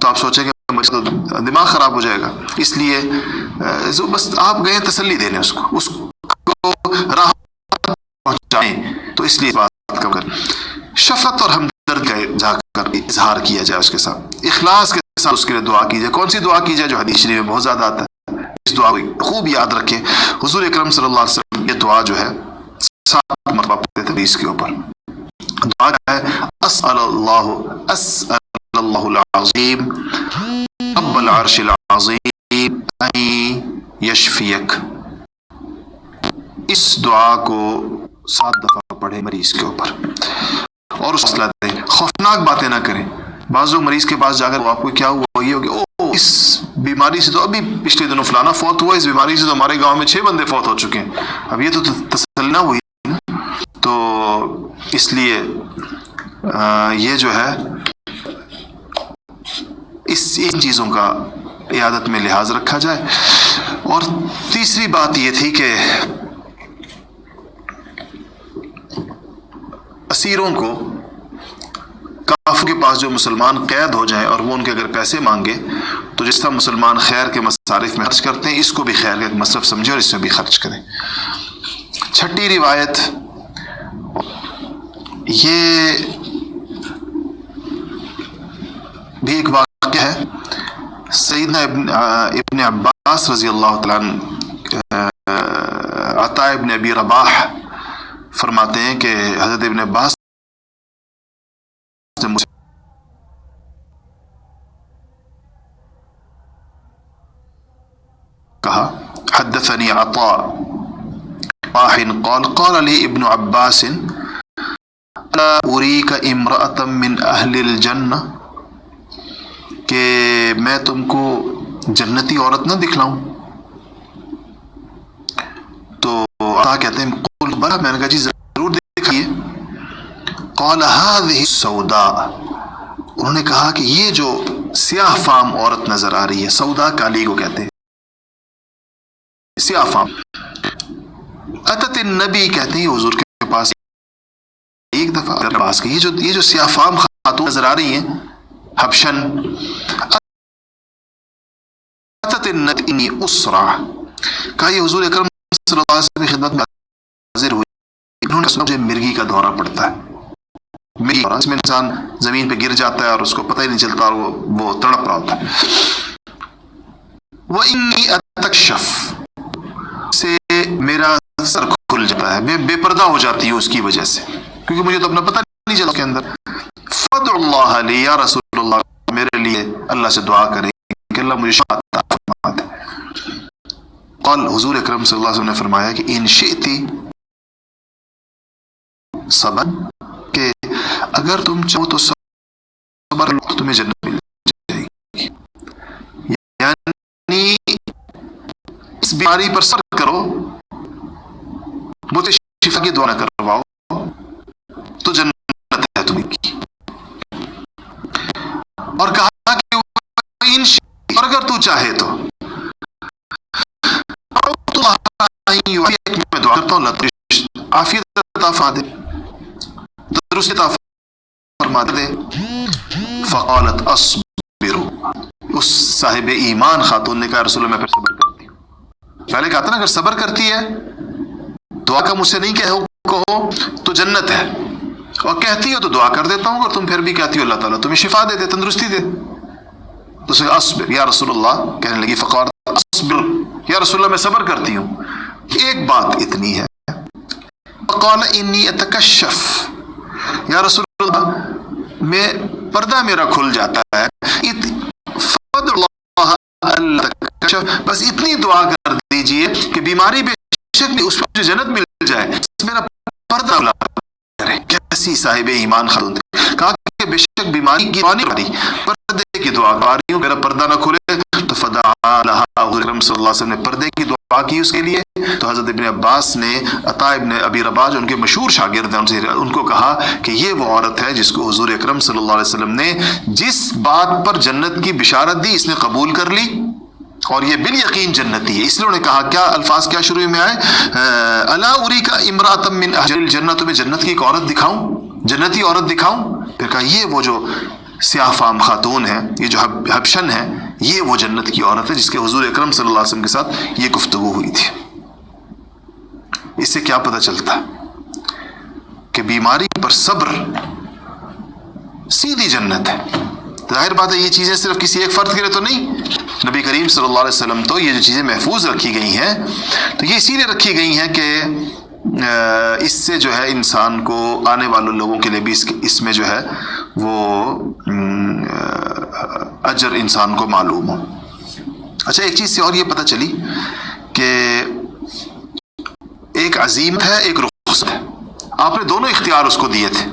تو آپ سوچیں گے تو دماغ خراب ہو جائے گا، اس لیے بس آپ گئے تسلی دینے، اس کو راحت پہنچائیں، تو اس لیے بات کر شفقت اور ہمدرد کا جا کر اظہار کیا جائے، اس کے ساتھ اخلاص کے ساتھ اس کے لیے دعا کی جائے۔ کون سی دعا کی جائے؟ جو حدیث شریف میں بہت زیادہ آتا ہے، اس دعا کو خوب یاد رکھیں۔ حضور اکرم صلی اللہ علیہ وسلم یہ دعا جو ہے 7 مرتبہ پڑھتے تھے اس کے اوپر، دعا ہے اسأل اللہ العظیم رب العرش العظیم ان یشفیک، اس دعا کو 7 دفعہ پڑھیں مریض کے اوپر، اور اس حوصلہ دیں، خوفناک باتیں نہ کریں۔ بعض لوگ مریض کے پاس جا کر وہ آپ کو کیا ہوا، یہ ہو گیا، او اس بیماری سے تو ابھی پچھلے دنوں فلانا فوت ہوا، اس بیماری سے تو ہمارے گاؤں میں 6 بندے فوت ہو چکے ہیں، اب یہ تو تسلی نہ ہوئی نا۔ تو اس لیے یہ جو ہے ان چیزوں کا عیادت میں لحاظ رکھا جائے۔ اور تیسری بات یہ تھی کہ اسیروں کو، کافروں کے پاس جو مسلمان قید ہو جائیں اور وہ ان کے اگر پیسے مانگے تو جس طرح مسلمان خیر کے مصارف میں خرچ کرتے ہیں، اس کو بھی خیر کا ایک مصرف سمجھے اور اس میں بھی خرچ کریں۔ 6ٹھی روایت، یہ بھی ایک واقعہ ہے، سیدنا ابن عباس رضی اللہ تعالیٰ عنہ، عطا ابن ابی رباح فرماتے ہیں کہ حضرت ابن عباس نے مجھے کہا حدثني عطاء قال قال لي ابن عباس الا اريك امرأة من اهل الجنة، کہ میں تم کو جنتی عورت نہ دکھلاؤں؟ تو عطا کہتے ہیں قل بلى، میں نے کہا جی ضرور دکھائیے۔ قال هذه السوداء، انہوں نے کہا کہ یہ جو سیاہ فام عورت نظر آ رہی ہے، سودا کالی کو کہتے ہیں، سیاہ فام، اتت النبی، کہتے ہیں حضور کے پاس ایک دفعہ پاس کی، یہ جو سیاہ فام خاتون نظر آ رہی ہیں حبشن، اتت النبی اسرع، کہا یہ حضور اکرم صلی اللہ علیہ وسلم کی خدمت میں حاضر ہوئی انہوں نے سنا مجھے مرغی کا دورہ پڑتا ہے، مرغی دورہ اس میں انسان زمین پہ گر جاتا ہے اور اس کو پتہ ہی نہیں چلتا اور وہ تڑپ رہا ہوتا ہے. وَإِنِّي أَتَكْشَفُ، سے میرا سر کھل جاتا ہے، میں بے پردہ ہو جاتی ہوں اس کی وجہ سے، کیونکہ مجھے تو اپنا پتہ نہیں چلا اس کے اندر. فَادْعُ اللَّهَ لِي، یا رسول اللہ میرے لیے اللہ سے دعا کریں کہ اللہ مجھے شفا عطا فرما دے. قال، حضور اکرم صلی اللہ علیہ وسلم نے فرمایا کہ ان شئتی صبر، کہ اگر تم چاہو تو صبر تو تمہیں جنت مل جائے گی. یعنی اس بیماری پر صبر کرو، مجھے شفا کی دعا نہ کرواؤ تو جنت ہے تمہیں کی. اور کہا کہ اور اگر تو چاہے تو میں دعا کرتا ہوں اللہ عافیت عطا فرما دے، تندرستی عطا فرما دے. فقالت اصبر، اس صاحب ایمان خاتون نے کہا رسول اللہ میں پھر صبر کرتی ہوں. پہلے کہا تھا نا اگر صبر کرتی ہے دعا کا مجھ سے نہیں کہو تو جنت ہے، اور کہتی ہو تو دعا کر دیتا ہوں، اور تم پھر بھی کہتی ہو اللہ تعالیٰ تمہیں شفا دے دے، تندرستی دے. تو اسے اصبر یا رسول اللہ کہنے لگی، فقالت اصبر یا رسول اللہ میں صبر کرتی ہوں. ایک بات اتنی ہے، قال انی اتکشف، یا رسول اللہ میں پردہ میرا کھل جاتا ہے. فادع اللہ اللہ تکشف، بس اتنی دعا کر دیجئے کہ بیماری بے شک نہیں، اس پر جنت مل جائے، میرا پردہ کرے. کیسی صاحب ایمان خاتون، کہا کہ بے شک بیماری کی پردے کی دعا کر رہی ہوں، میرا پردہ نہ کھلے. تو فدعا لہا، حضور اکرم صلی اللہ علیہ وسلم نے پردے کی دعا کی اس کے لیے. تو حضرت ابن عباس نے عطا ابن ابی رباح جو ان کے مشہور شاگرد ہیں ان کو کہا کہ یہ وہ عورت ہے جس کو حضور اکرم صلی اللہ علیہ وسلم نے جس بات پر جنت کی بشارت دی اس نے قبول کر لی، اور یہ بالیقین جنتی ہے. اس لیے انہوں نے کہا، کیا الفاظ کیا شروع میں آئے، الا اریک امرأۃ من اہل الجنہ، تمہیں جنت کی ایک عورت دکھاؤں، جنتی عورت دکھاؤں. پھر کہا یہ وہ جو سیاہ فام خاتون ہے، یہ جو حبشن ہے، یہ وہ جنت کی عورت ہے جس کے حضور اکرم صلی اللہ علیہ وسلم کے ساتھ یہ گفتگو ہوئی تھی. اس سے کیا پتہ چلتا ہے کہ بیماری پر صبر سیدھی جنت ہے. ظاہر بات ہے یہ چیزیں صرف کسی ایک فرد کے لیے تو نہیں، نبی کریم صلی اللہ علیہ وسلم تو یہ جو چیزیں محفوظ رکھی گئی ہیں تو یہ اسی لیے رکھی گئی ہیں کہ اس سے جو ہے انسان کو آنے والے لوگوں کے لیے بھی اس میں جو ہے وہ اجر انسان کو معلوم ہو. اچھا ایک چیز سے اور یہ پتہ چلی کہ ایک عزیمت ہے ایک رخصت ہے. آپ نے دونوں اختیار اس کو دیے تھے.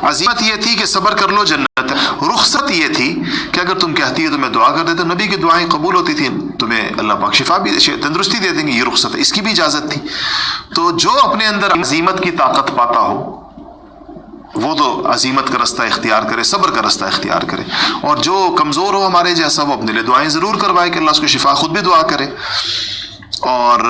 عزیمت یہ تھی کہ صبر کر لو جنت ہے، رخصت یہ تھی کہ اگر تم کہتی ہے تو میں دعا کر دیتا، نبی کی دعائیں قبول ہوتی تھیں، تمہیں اللہ پاک شفا بھی تندرستی دے دیں گے، یہ رخصت ہے، اس کی بھی اجازت تھی. تو جو اپنے اندر عزیمت کی طاقت پاتا ہو وہ تو عزیمت کا رستہ اختیار کرے، صبر کا رستہ اختیار کرے، اور جو کمزور ہو ہمارے جیسا وہ اپنے لیے دعائیں ضرور کروائے کہ اللہ اس کو شفا، خود بھی دعا کرے. اور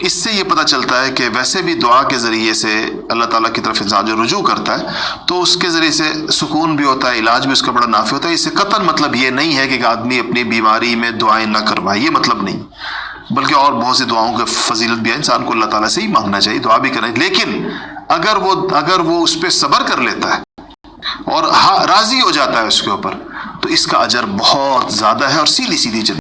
اس سے یہ پتہ چلتا ہے کہ ویسے بھی دعا کے ذریعے سے اللہ تعالیٰ کی طرف انسان جو رجوع کرتا ہے تو اس کے ذریعے سے سکون بھی ہوتا ہے، علاج بھی اس کا بڑا نافع ہوتا ہے. اس سے قطعاً مطلب یہ نہیں ہے کہ ایک آدمی اپنی بیماری میں دعائیں نہ کروائے، یہ مطلب نہیں، بلکہ اور بہت سی دعاؤں کی فضیلت بھی ہے، انسان کو اللہ تعالیٰ سے ہی مانگنا چاہیے، دعا بھی کریں. لیکن اگر وہ اس پہ صبر کر لیتا ہے اور راضی ہو جاتا ہے اس کے اوپر تو اس کا اجر بہت زیادہ ہے اور سیدھی سیدھی جنت.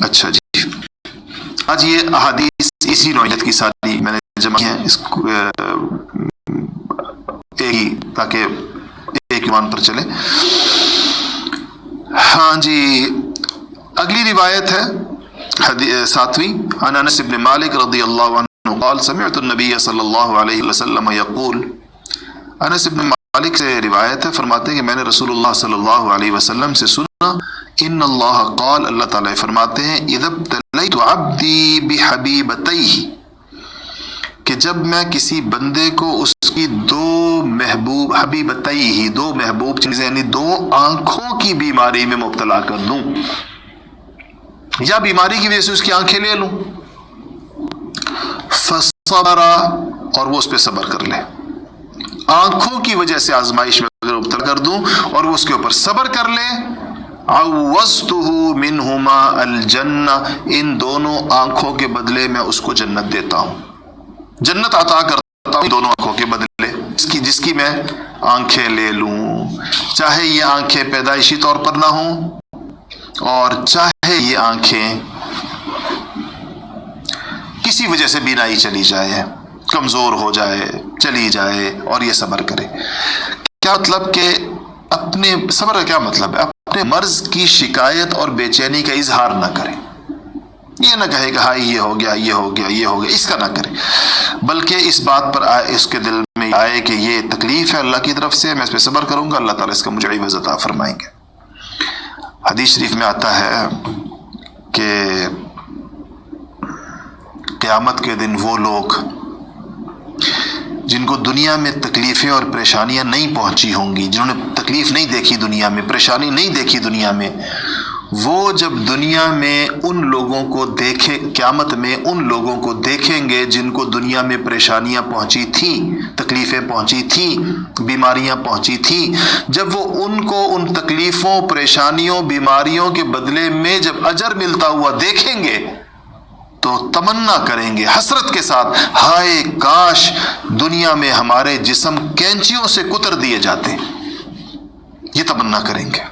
اچھا جی، آج یہ احادیث اسی نوعیت کی ساری میں نے جمع کی ہیں اس تاکہ ایک ایمان پر چلے. ہاں جی، اگلی روایت ہے 7ویں، عن انس بن مالک رضی اللہ عنہ قال سمعت النبی صلی اللہ علیہ وسلم یقول، انس بن مالک سے روایت ہے، فرماتے ہیں کہ میں نے رسول اللہ صلی اللہ علیہ وسلم سے سنا، ان اللہ قال، اللہ تعالیٰ فرماتے ہیں، اذا ابتلیت عبدی بحبیبتیہ، کہ جب میں کسی بندے کو اس کی دو محبوب حبیبتیہ، دو محبوب چیزیں یعنی دو آنکھوں کی بیماری میں مبتلا کر دوں، یا بیماری کی وجہ سے اس کی آنکھیں لے لوں، فصبر، اور وہ اس پہ صبر کر لے، آنکھوں کی وجہ سے آزمائش میں اگر مبتلا کر دوں اور وہ اس کے اوپر صبر کر لے، عوضتہ منہما الجنہ، ان دونوں آنکھوں کے بدلے میں اس کو جنت دیتا ہوں، جنت عطا کرتا ہوں دونوں آنکھوں کے بدلے، جس کی میں آنکھیں لے لوں، چاہے یہ آنکھیں پیدائشی طور پر نہ ہوں اور چاہے یہ آنکھیں کسی وجہ سے بینائی چلی جائے، کمزور ہو جائے، چلی جائے، اور یہ صبر کرے۔ کیا مطلب کہ اپنے صبر کا کیا مطلب ہے؟ اپنے مرض کی شکایت اور بے چینی کا اظہار نہ کرے، یہ نہ کہے کہ ہاں یہ ہو گیا، یہ ہو گیا، یہ ہو گیا، اس کا نہ کرے، بلکہ اس بات پر اس کے دل میں آئے کہ یہ تکلیف ہے اللہ کی طرف سے، میں اس پہ صبر کروں گا، اللہ تعالیٰ اس کا مجھے عوض عطا فرمائیں گے۔ حدیث شریف میں آتا ہے کہ قیامت کے دن وہ لوگ جن کو دنیا میں تکلیفیں اور پریشانیاں نہیں پہنچی ہوں گی، جنہوں نے تکلیف نہیں دیکھی دنیا میں، پریشانی نہیں دیکھی دنیا میں، وہ جب دنیا میں ان لوگوں کو دیکھیں، قیامت میں ان لوگوں کو دیکھیں گے جن کو دنیا میں پریشانیاں پہنچی تھیں، تکلیفیں پہنچی تھیں، بیماریاں پہنچی تھیں، جب وہ ان کو ان تکلیفوں، پریشانیوں، بیماریوں کے بدلے میں جب اجر ملتا ہوا دیکھیں گے تو تمنا کریں گے حسرت کے ساتھ، ہائے کاش دنیا میں ہمارے جسم کینچیوں سے کتر دیے جاتے، یہ تمنا کریں گے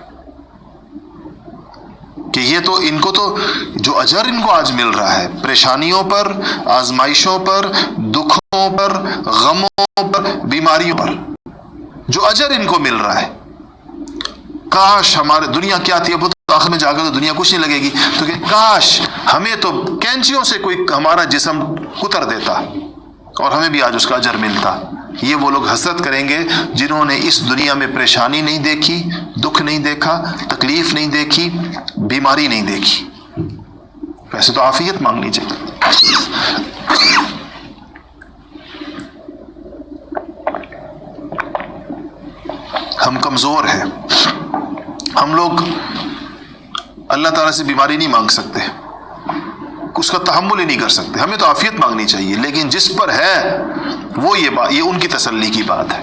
کہ یہ تو ان کو تو جو اجر ان کو آج مل رہا ہے، پریشانیوں پر، آزمائشوں پر، دکھوں پر، غموں پر، بیماریوں پر جو اجر ان کو مل رہا ہے، کاش ہمارے دنیا کیا تھی، اب تو آخر میں جا کر تو دنیا کچھ نہیں لگے گی، تو کہ کاش ہمیں تو کینچیوں سے کوئی ہمارا جسم کتر دیتا اور ہمیں بھی آج اس کا اجر ملتا۔ یہ وہ لوگ حسرت کریں گے جنہوں نے اس دنیا میں پریشانی نہیں دیکھی، دکھ نہیں دیکھا، تکلیف نہیں دیکھی، بیماری نہیں دیکھی۔ ویسے تو عافیت مانگنی چاہیے۔ ہم کمزور ہیں، ہم لوگ اللہ تعالیٰ سے بیماری نہیں مانگ سکتے، اس کا تحمل ہی نہیں کر سکتے، ہمیں تو عافیت مانگنی چاہیے، لیکن جس پر ہے وہ یہ ان کی تسلی کی بات ہے۔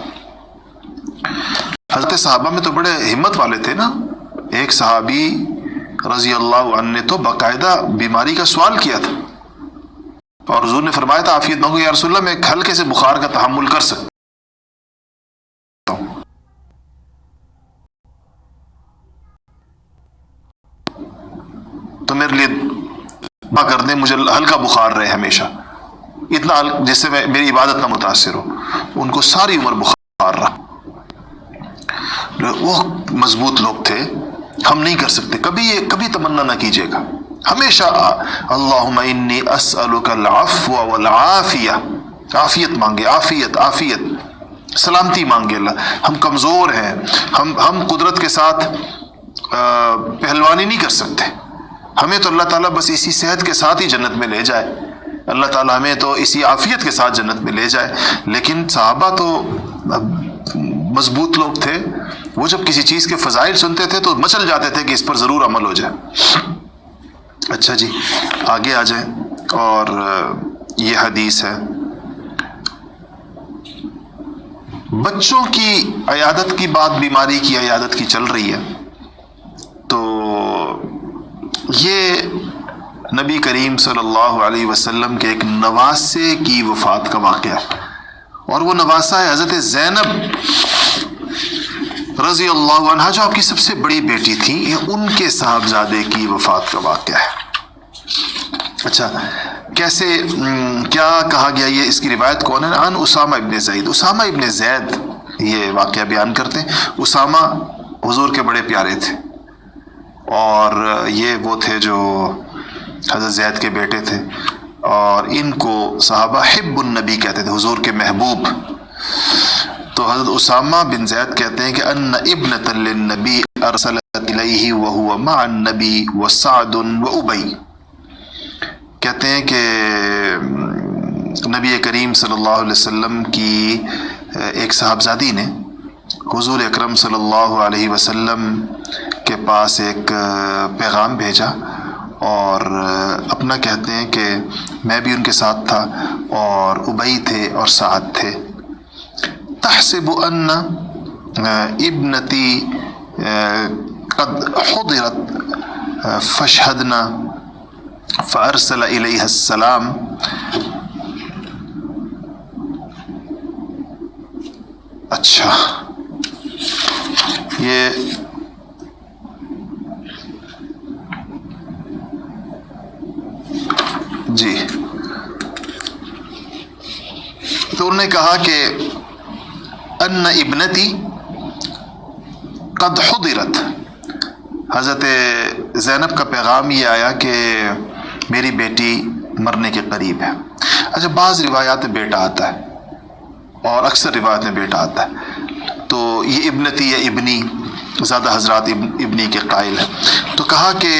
حضرت صحابہ میں تو بڑے ہمت والے تھے نا، ایک صحابی رضی اللہ عنہ نے تو باقاعدہ بیماری کا سوال کیا تھا اور حضور نے فرمایا تھا عافیت مانگو یا رسول اللہ، میں ایک ہلکے سے بخار کا تحمل کر سکتا ہوں۔ تو میرے لیے دعا کر دیں، مجھے ہلکا بخار رہے ہمیشہ، اتنا جس سے میری عبادت نہ متاثر ہو۔ ان کو ساری عمر بخار رہا، وہ مضبوط لوگ تھے، ہم نہیں کر سکتے۔ کبھی تمنا نہ کیجیے گا، ہمیشہ اللہم انی اسألک العفو والعافیہ، عافیت مانگے، عافیت، سلامتی مانگے اللہ۔ ہم کمزور ہیں، ہم قدرت کے ساتھ پہلوانی نہیں کر سکتے، ہمیں تو اللہ تعالیٰ بس اسی صحت کے ساتھ ہی جنت میں لے جائے، اللہ تعالیٰ ہمیں تو اسی عافیت کے ساتھ جنت میں لے جائے۔ لیکن صحابہ تو مضبوط لوگ تھے، وہ جب کسی چیز کے فضائل سنتے تھے تو مچل جاتے تھے کہ اس پر ضرور عمل ہو جائے۔ اچھا جی، آگے آ جائیں، اور یہ حدیث ہے بچوں کی عیادت کی بات، بیماری کی عیادت کی چل رہی ہے، تو یہ نبی کریم صلی اللہ علیہ وسلم کے ایک نواسے کی وفات کا واقعہ ہے، اور وہ نواسہ ہے حضرت زینب رضی اللہ عنہ، جو آپ کی سب سے بڑی بیٹی تھی، یہ ان کے صاحبزادے کی وفات کا واقعہ ہے۔ اچھا، کیسے کیا کہا گیا، یہ اس کی روایت کون ہے؟ عن اسامہ ابن زید، اسامہ ابن زید یہ واقعہ بیان کرتے ہیں۔ اسامہ حضور کے بڑے پیارے تھے، اور یہ وہ تھے جو حضرت زید کے بیٹے تھے، اور ان کو صحابہ حب النبی کہتے تھے، حضور کے محبوب۔ تو حضرت اسامہ بن زید کہتے ہیں کہ ان ابنۃ للنبی ارسلت الیہ وہو مع النبی وسعد وابی، کہتے ہیں کہ نبی کریم صلی اللہ علیہ وسلم کی ایک صاحبزادی نے حضور اکرم صلی اللہ علیہ وسلم کے پاس ایک پیغام بھیجا، اور اپنا کہتے ہیں کہ میں بھی ان کے ساتھ تھا، اور ابی تھے اور سعد تھے، تحسب ان ابنتی قد حضرت فاشهدنا فارسل الیها السلام. اچھا یہ جی تو انہوں نے کہا کہ ان ابنتی قد حضرت، حضرت زینب کا پیغام یہ آیا کہ میری بیٹی مرنے کے قریب ہے. اچھا بعض روایات میں بیٹا آتا ہے اور اکثر روایت میں بیٹا آتا ہے، تو یہ ابنتی یا ابنی، زیادہ حضرات ابنی کے قائل ہیں. تو کہا کہ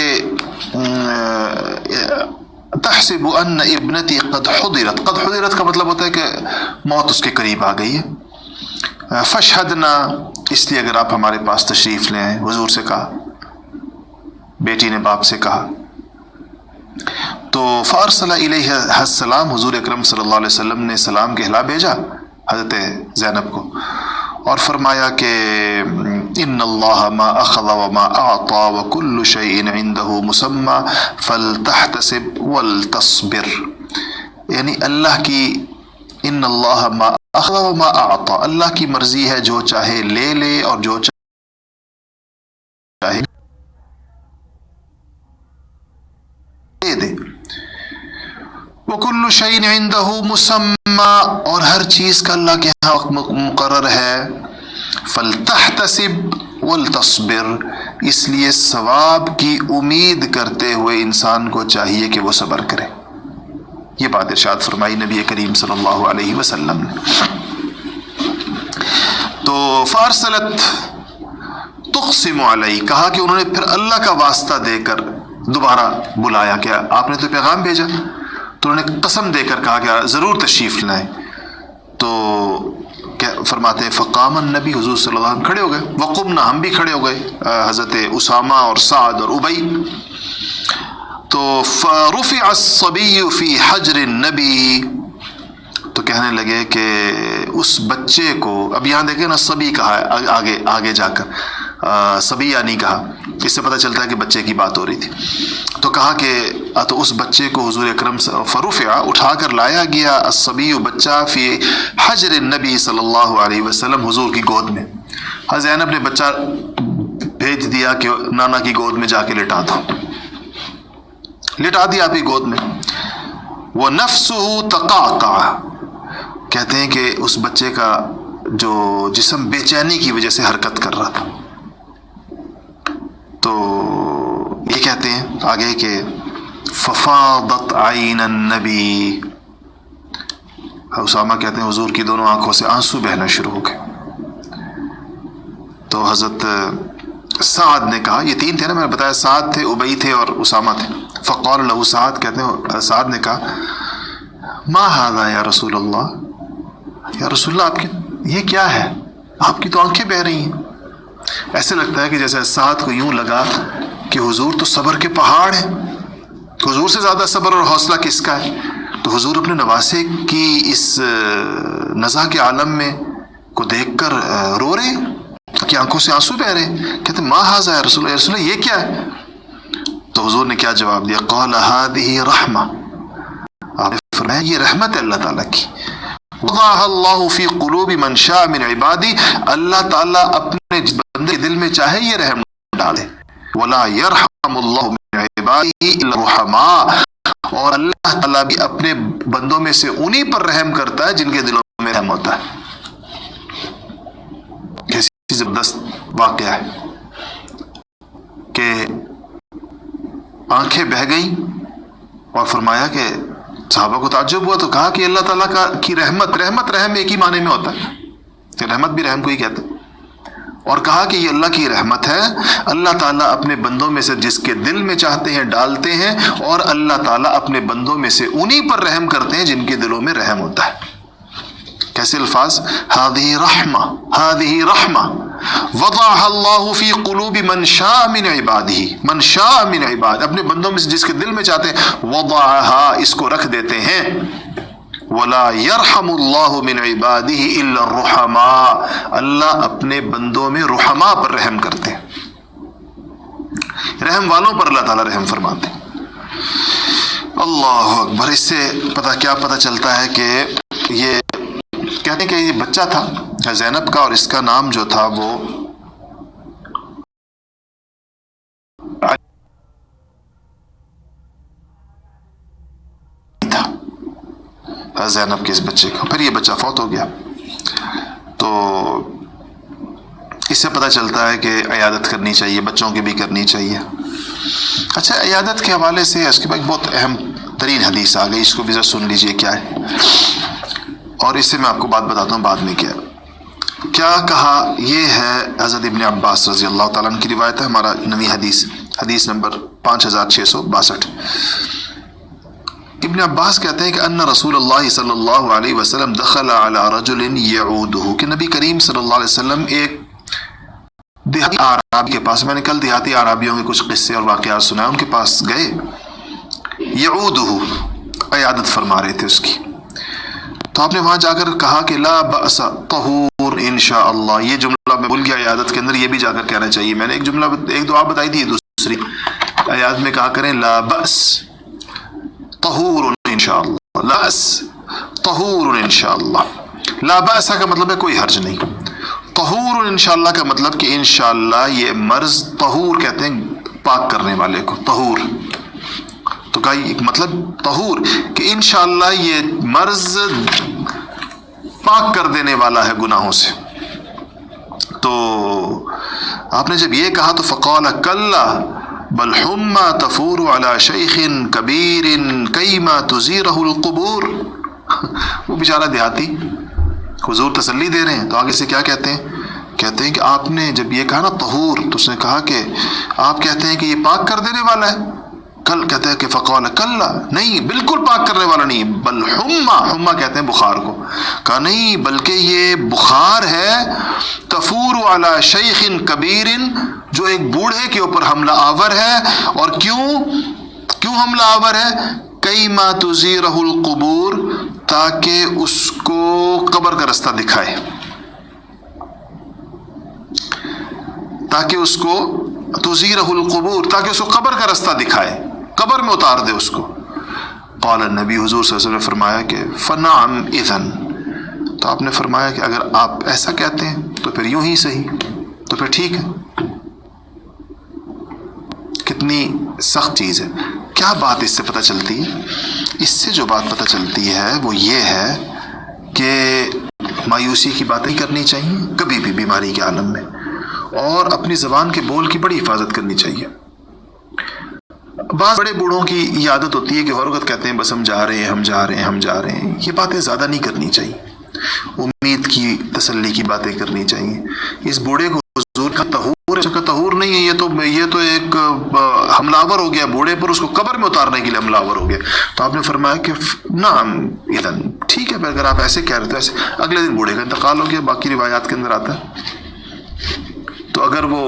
تحسب ان ابنتی قد حضرت، قد حضرت کا مطلب ہوتا ہے کہ موت اس کے قریب آ گئی ہے. فاشهدنا، اس لیے اگر آپ ہمارے پاس تشریف لیں آئیں، حضور سے کہا، بیٹی نے باپ سے کہا. تو فارسل الیہ السلام، حضور اکرم صلی اللہ علیہ وسلم نے سلام کہلا بھیجا حضرت زینب کو، اور فرمایا کہ ان اللہ ما اخذ وما اعطى وكل شيء عنده مسمى فلتحتسب ولتصبر. یعنی اللہ کی، ان اللہ ما اخذ وما اعطى، اللہ کی مرضی ہے، جو چاہے لے لے اور جو چاہے دے دے. وَكُلُّ شَيْءٍ عِندَهُ مُسَمَّى، اور ہر چیز کا اللہ کے ہاں وقت مقرر ہے. فَلْتَحْتَسِبْ وَلْتَصْبِرْ، اس لیے ثواب کی امید کرتے ہوئے انسان کو چاہیے کہ وہ صبر کرے. یہ بات ارشاد فرمائی نبی کریم صلی اللہ علیہ وسلم نے. تو فارسلت تقسم علیہ، کہا کہ انہوں نے پھر اللہ کا واسطہ دے کر دوبارہ بلایا کہ آپ نے تو پیغام بھیجا، تو انہوں نے قسم دے کر کہا کہ ضرور تشریف لائیں. تو فرماتے ہیں فقام النبی، حضور صلی اللہ علیہ وسلم کھڑے ہو گئے. وقمنا، ہم بھی کھڑے ہو گئے، حضرت اسامہ اور سعد اور ابی. تو فرفع الصبی فی حجر النبی، تو کہنے لگے کہ اس بچے کو، اب یہاں دیکھیں نا صبی کہا ہے آگے جا کر، صبی نہیں کہا، اس سے پتہ چلتا ہے کہ بچے کی بات ہو رہی تھی. تو کہا کہ تو اس بچے کو حضور اکرم فرفع، اٹھا کر لایا گیا، الصبی، بچہ، فی حجر النبی صلی اللہ علیہ وسلم، حضور کی گود میں. حضرت زینب نے بچہ بھیج دیا کہ نانا کی گود میں جا کے لٹا دو، لٹا دیا آپ کی گود میں. وَنَفْسُهُ تَقَعْقَعَ، کہتے ہیں کہ اس بچے کا جو جسم بے چینی کی وجہ سے حرکت کر رہا تھا. تو یہ کہتے ہیں آگے کہ ففاضت عین النبی، اسامہ کہتے ہیں حضور کی دونوں آنکھوں سے آنسو بہنا شروع ہو گئے. تو حضرت سعد نے کہا، یہ تین تھے نا، میں نے بتایا، سعد تھے، ابی تھے اور اسامہ تھے. فقال له سعد، کہتے ہیں سعد نے کہا ما هذا یا رسول اللہ، یا رسول اللہ آپ کی یہ کیا ہے، آپ کی تو آنکھیں بہہ رہی ہیں. ایسے لگتا ہے کہ جیسے سعد کو یوں لگا کہ حضور تو صبر کے پہاڑ ہیں، حضور سے زیادہ صبر اور حوصلہ کس کا ہے. تو حضور اپنے نواسے کی اس نزا کے عالم میں کو دیکھ کر رو رہے کہ آنکھوں سے آنسو بہ رہے. کہتے ما ھذا یا رسول اللہ، یا رسول اللہ یہ کیا ہے. تو حضور نے کیا جواب دیا، قال هذه رحمہ، آپ نے فرمایا یہ رحمت ہے اللہ تعالیٰ کی. وضعها اللہ فی قلوب من شاء من عبادی، اللہ تعالیٰ اپنے بندے کے دل میں چاہے یہ رحم ڈالے. ولا يرحم اللہ من عبادی الا الرحماء، اور اللہ تعالیٰ بھی اپنے بندوں میں سے انہی پر رحم کرتا ہے جن کے دلوں میں رحم ہوتا ہے. کیسی زبردست واقعہ ہے کہ آنکھیں بہہ گئیں، اور فرمایا کہ صحابہ کو تعجب ہوا. تو کہا کہ اللہ تعالیٰ کی رحمت، رحم ایک ہی معنی میں ہوتا ہے، رحمت بھی رحم کو ہی کہتے ہیں. اور کہا کہ یہ اللہ کی رحمت ہے، اللہ تعالیٰ اپنے بندوں میں سے جس کے دل میں چاہتے ہیں ڈالتے ہیں، اور اللہ تعالیٰ اپنے بندوں میں سے انہی پر رحم کرتے ہیں جن کے دلوں میں رحم ہوتا ہے. کیسے الفاظ، هذه رحمہ، هذه رحمہ وضعها اللہ فی قلوب من شاء من عبادہ، من شاء من عباد، اپنے بندوں میں سے جس کے دل میں چاہتے ہیں، وضعها، اس کو رکھ دیتے ہیں، ولا يرحم الله من عباده الا الرحماء، اللہ اپنے بندوں میں رحماء پر رحم کرتے ہیں، رحم والوں پر اللہ تعالیٰ رحم فرماتے ہیں۔ اللہ اکبر۔ اس سے کیا پتہ چلتا ہے کہ یہ کہتے ہیں کہ یہ بچہ تھا زینب کا، اور اس کا نام جو تھا وہ تھا زینب کے اس بچے کا۔ پھر یہ بچہ فوت ہو گیا، تو اس سے پتہ چلتا ہے کہ عیادت کرنی چاہیے، بچوں کی بھی کرنی چاہیے۔ اچھا، عیادت کے حوالے سے اس کے بعد بہت اہم ترین حدیث آ گئی، اس کو بھی ذرا سن لیجئے کیا ہے، اور اس سے میں آپ کو بات بتاتا ہوں بعد میں کیا کہا۔ یہ ہے حضرت ابن عباس رضی اللہ تعالیٰ عنہ کی روایت ہے، ہمارا نویں حدیث نمبر 5662۔ ابن عباس کہتے ہیں کہ ان رسول اللہ صلی اللہ علیہ وسلم دخل علی رجل یعودہ، کہ نبی کریم صلی اللہ علیہ وسلم ایک دیہاتی اعرابی کے پاس، میں نے کل دیہاتی اعرابیوں کے کچھ قصے اور واقعات سنا، ان کے پاس گئے، یعودہ عیادت فرما رہے تھے اس کی، تو آپ نے وہاں جا کر کہا کہ لا بأس طہور انشاءاللہ۔ یہ جملہ میں بھول گیا، عیادت کے اندر یہ بھی جا کر کہنا چاہیے، میں نے ایک دعا بتائی تھی، دوسری عیادت میں کہا کریں لا بأس طہور انشاءاللہ، لا بأس طہور انشاءاللہ۔ لا بأس کا مطلب ہے کوئی حرج نہیں، طہور انشاءاللہ کا مطلب کہ انشاءاللہ یہ مرض، طہور کہتے ہیں پاک کرنے والے کو، طہور تو کا مطلب طہور کہ انشاءاللہ یہ مرض پاک کر دینے والا ہے گناہوں سے۔ تو آپ نے جب یہ کہا تو فقال کلا بل حمى تفور على شیخ کبیر کیما تزیرہ القبور۔ وہ بیچارہ دیہاتی حضور تسلی دے رہے ہیں، تو آگے سے کیا کہتے ہیں کہ آپ نے جب یہ کہا نا طہور، تو اس نے کہا کہ آپ کہتے ہیں کہ یہ پاک کر دینے والا ہے، کل کہتے ہیں کہ فقال کلا، نہیں بالکل پاک کرنے والا نہیں، بل حمى کہتے ہیں بخار کو، کہا نہیں بلکہ یہ بخار ہے، تفور علی شیخ کبیر، جو ایک بوڑھے کے اوپر حملہ آور ہے، اور کیوں حملہ آور ہے، کیما تزیرہ القبور، تاکہ اس کو قبر کا رستہ دکھائے، تاکہ اس کو تزیرہ القبور، تاکہ اس کو قبر کا رستہ دکھائے، قبر میں اتار دے اس کو۔ قال النبی، حضور صلی اللہ علیہ وسلم نے فرمایا کہ فنعم اذن، تو آپ نے فرمایا کہ اگر آپ ایسا کہتے ہیں تو پھر یوں ہی صحیح، تو پھر ٹھیک ہے۔ کتنی سخت چیز ہے، کیا بات اس سے پتہ چلتی ہے؟ اس سے جو بات پتہ چلتی ہے وہ یہ ہے کہ مایوسی کی باتیں کرنی چاہیے کبھی بھی بیماری کے عالم میں، اور اپنی زبان کے بول کی بڑی حفاظت کرنی چاہیے۔ بعض بڑے بوڑھوں کی یہ عادت ہوتی ہے کہ ہر وقت کہتے ہیں بس ہم جا رہے ہیں، یہ باتیں زیادہ نہیں کرنی چاہیے، امید کی تسلی کی باتیں کرنی چاہیے۔ اس بوڑھے کو حضور کا طہور نہیں ہے، یہ تو ایک حملہ آور ہو گیا بوڑھے پر، اس کو قبر میں اتارنے کے لیے حملہ آور ہو گیا۔ تو آپ نے فرمایا کہ نعم اذن، ٹھیک ہے، اگر آپ ایسے کہہ رہے تھے ایسے۔ اگلے دن بوڑھے کا انتقال ہو گیا، باقی روایات کے اندر آتا ہے۔ تو اگر وہ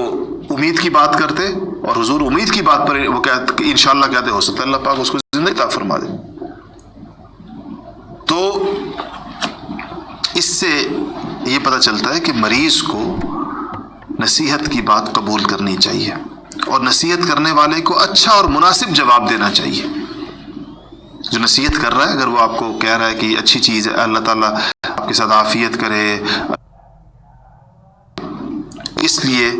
امید کی بات کرتے اور حضور امید کی بات پر وہ کہتے انشاءاللہ کہتے، ہو سکتا ہے اللہ پاک اس کو زندگی عطا فرما دے۔ تو اس سے یہ پتہ چلتا ہے کہ مریض کو نصیحت کی بات قبول کرنی چاہیے، اور نصیحت کرنے والے کو اچھا اور مناسب جواب دینا چاہیے۔ جو نصیحت کر رہا ہے، اگر وہ آپ کو کہہ رہا ہے کہ یہ اچھی چیز ہے، اللہ تعالیٰ آپ کے ساتھ عافیت کرے، اس لیے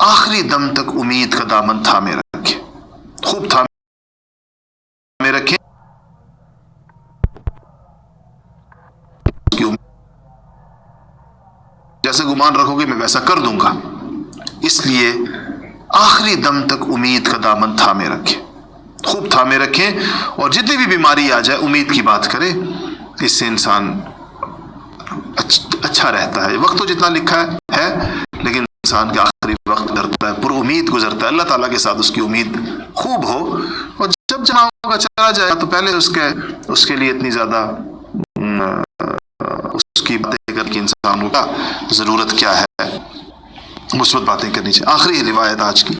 آخری دم تک امید کا دامن تھامے رکھیں، خوب تھامے رکھیں، جیسے گمان رکھو گے میں ویسا کر دوں گا، اس لیے آخری دم تک امید کا دامن تھامے رکھیں، خوب تھامے رکھیں، اور جتنی بھی بیماری آ جائے امید کی بات کرے، اس سے انسان اچھا رہتا ہے۔ وقت تو جتنا لکھا ہے لیکن انسان کا آخری وقت گزرتا ہے، پر امید گزرتا ہے، اللہ تعالیٰ کے ساتھ اس کی امید خوب ہو، اور جب جہاں ہوگا چلا جائے گا، تو پہلے اس کے لیے اتنی زیادہ اس کی باتیں کر کے انسان کا ضرورت کیا ہے، مثبت باتیں کرنی چاہیے۔ آخری روایت آج کی،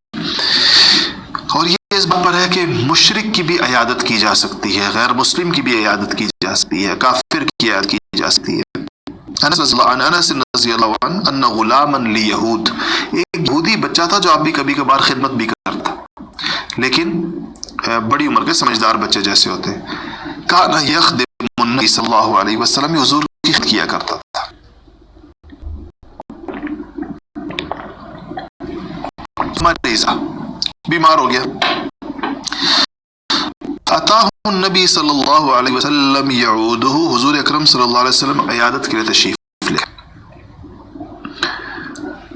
اور یہ اس بات پر ہے کہ مشرک کی بھی عیادت کی جا سکتی ہے، غیر مسلم کی بھی عیادت کی جا سکتی ہے، کافر کی عیادت کی جا سکتی ہے۔ انس رضی اللہ عنہ ان غلاما لیہود، ایک یہودی بچہ تھا جو آپ بھی کبھی کبھار خدمت بھی کرتا، لیکن بڑی عمر کے سمجھدار بچے جیسے ہوتے ہیں، کان یخدم النبی صلی اللہ علیہ وسلم، حضور کی خدمت کیا کرتا تھا۔ مریضہ، بیمار ہو گیا، اتاہ النبی صلی اللہ علیہ وسلم یعودہ، حضور اکرم صلی اللہ علیہ وسلم عیادت کے لیے تشریف لے۔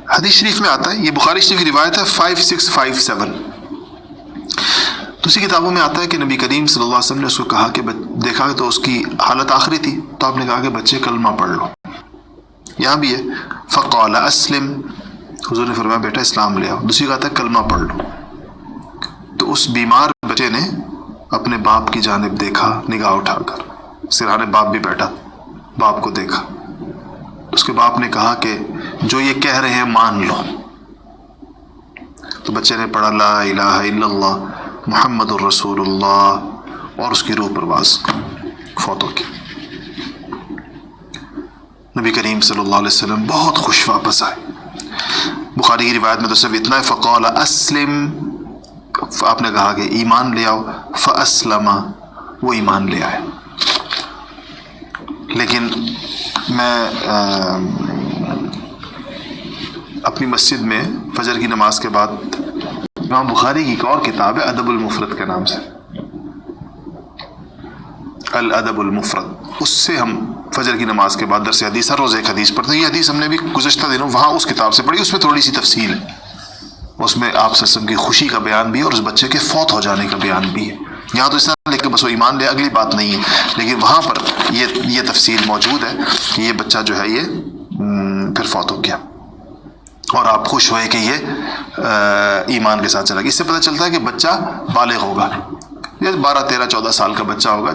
حدیث شریف میں آتا ہے، یہ بخاری شریف کی روایت ہے 5657، دوسری کتابوں میں آتا ہے کہ نبی کریم صلی اللہ علیہ وسلم نے اس کو کہا کہ دیکھا تو اس کی حالت آخری تھی، تو آپ نے کہا کہ بچے کلمہ پڑھ لو۔ یہاں بھی ہے فقال اسلم، حضور نے فرمایا بیٹا اسلام لے آؤ، دوسری کہا تھا کلمہ پڑھ لو۔ تو اس بیمار بچے نے اپنے باپ کی جانب دیکھا نگاہ اٹھا کر، سرہانے باپ بھی بیٹھا، باپ کو دیکھا، اس کے باپ نے کہا کہ جو یہ کہہ رہے ہیں مان لو۔ تو بچے نے پڑھا لا الہ الا اللہ محمد الرسول اللہ، اور اس کی روح پرواز فوت ہو گئی۔ نبی کریم صلی اللہ علیہ وسلم بہت خوش واپس آئے۔ بخاری کی روایت میں تو صرف اتنا ہے فقال اسلم، آپ نے کہا کہ ایمان لے آؤ، فاسلم، وہ ایمان لے آئے۔ لیکن میں اپنی مسجد میں فجر کی نماز کے بعد امام بخاری کی ایک اور کتاب ہے ادب المفرد کے نام سے، الادب المفرد، اس سے ہم فجر کی نماز کے بعد درس حدیث ہر روز ایک حدیث پڑھتے ہیں۔ یہ حدیث ہم نے بھی گزشتہ دنوں وہاں اس کتاب سے پڑھی، اس میں تھوڑی سی تفصیل ہے، اس میں آپ صلی اللہ علیہ وسلم کی خوشی کا بیان بھی ہے اور اس بچے کے فوت ہو جانے کا بیان بھی ہے۔ یہاں تو اس طرح لکھ کے بس وہ ایمان لے اگلی بات نہیں ہے، لیکن وہاں پر یہ تفصیل موجود ہے کہ یہ بچہ جو ہے یہ پھر فوت ہو گیا، اور آپ خوش ہوئے کہ یہ ایمان کے ساتھ چلا گیا۔ اس سے پتہ چلتا ہے کہ بچہ بالغ ہوگا، یہ 12 13 14 سال کا بچہ ہوگا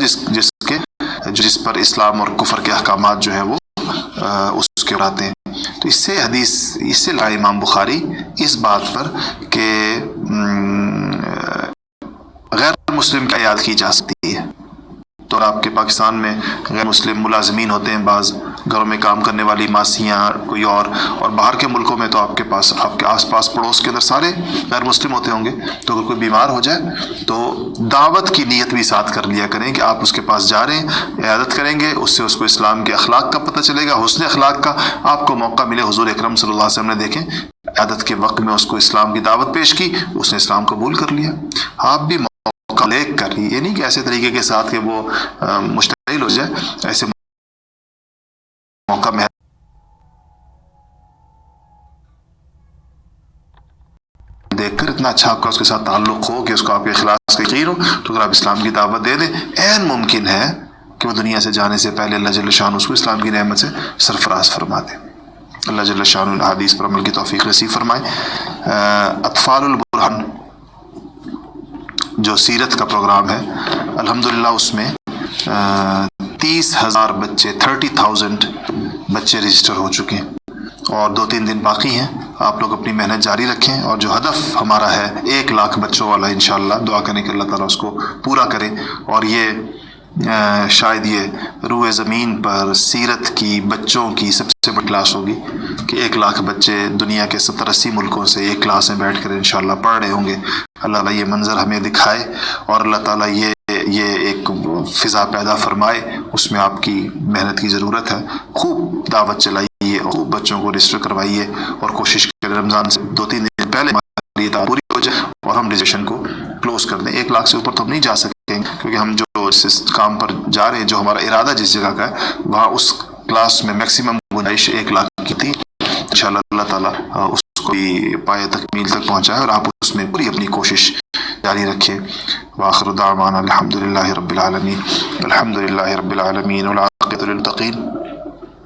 جس پر اسلام اور کفر کے احکامات جو ہیں وہ اس کے آتے ہیں۔ تو اس سے لائے امام بخاری اس بات پر کہ غیر مسلم کی عیادت کی جا سکتی ہے۔ تو آپ کے پاکستان میں غیر مسلم ملازمین ہوتے ہیں، بعض گھروں میں کام کرنے والی ماسیاں، کوئی اور باہر کے ملکوں میں تو آپ کے آس پاس پڑوس کے اندر سارے غیر مسلم ہوتے ہوں گے۔ تو اگر کوئی بیمار ہو جائے تو دعوت کی نیت بھی ساتھ کر لیا کریں کہ آپ اس کے پاس جا رہے ہیں، عیادت کریں گے، اس سے اس کو اسلام کے اخلاق کا پتہ چلے گا، حسن اخلاق کا آپ کو موقع ملے۔ حضور اکرم صلی اللہ علیہ وسلم نے دیکھیں عیادت کے وقت میں اس کو اسلام کی دعوت پیش کی، اس نے اسلام قبول کر لیا۔ آپ بھی موقع لے کر، یہ نہیں کہ ایسے طریقے کے ساتھ کہ وہ مشتعل ہو جائے، ایسے موقع میں دیکھ کر اتنا اچھا آپ کا اس کے ساتھ تعلق ہو کہ اس کو آپ کے اخلاص کا یقین ہو، تو اگر آپ اسلام کی دعوت دے دیں، عین ممکن ہے کہ وہ دنیا سے جانے سے پہلے اللہ جل شانہ اس کو اسلام کی نعمت سے سرفراز فرما دے۔ اللہ جل شانہ حدیث پر عمل کی توفیق نصیب فرمائے۔ اطفال البرہان جو سیرت کا پروگرام ہے، الحمدللہ اس میں 30,000 بچے 30,000 بچے رجسٹر ہو چکے ہیں، اور 2-3 دن باقی ہیں۔ آپ لوگ اپنی محنت جاری رکھیں، اور جو ہدف ہمارا ہے 1 لاکھ بچوں والا، انشاءاللہ دعا کریں کہ اللہ تعالیٰ اس کو پورا کرے، اور یہ شاید یہ روئے زمین پر سیرت کی بچوں کی سب سے بڑی کلاس ہوگی کہ 1 لاکھ بچے دنیا کے 70-80 ملکوں سے ایک کلاس میں بیٹھ کر انشاءاللہ پڑھ رہے ہوں گے۔ اللہ تعالیٰ یہ منظر ہمیں دکھائے، اور اللہ تعالیٰ یہ ایک فضا پیدا فرمائے، اس میں آپ کی محنت کی ضرورت ہے۔ خوب دعوت چلائیے، خوب بچوں کو رجسٹر کروائیے، اور کوشش کریں رمضان سے 2-3 دن پہلے ہماری دعوت پوری ہو جائے اور ہم رجسٹریشن کو کلوز کر دیں۔ 1 لاکھ سے اوپر تو ہم نہیں جا سکیں گے، کیونکہ ہم جو اس کام پر جا رہے ہیں، جو ہمارا ارادہ جس جگہ کا ہے، وہاں اس کلاس میں میکسیمم گنجائش 1 لاکھ کی تھی۔ انشاءاللہ اللہ تعالیٰ اس کو بھی پائے تکمیل تک پہنچائے، اور آپ اس میں پوری اپنی کوشش جاری رکھیں۔ وآخر دعوانا الحمدللہ رب العالمین، الحمدللہ رب العالمین، والعاقبۃ للمتقین،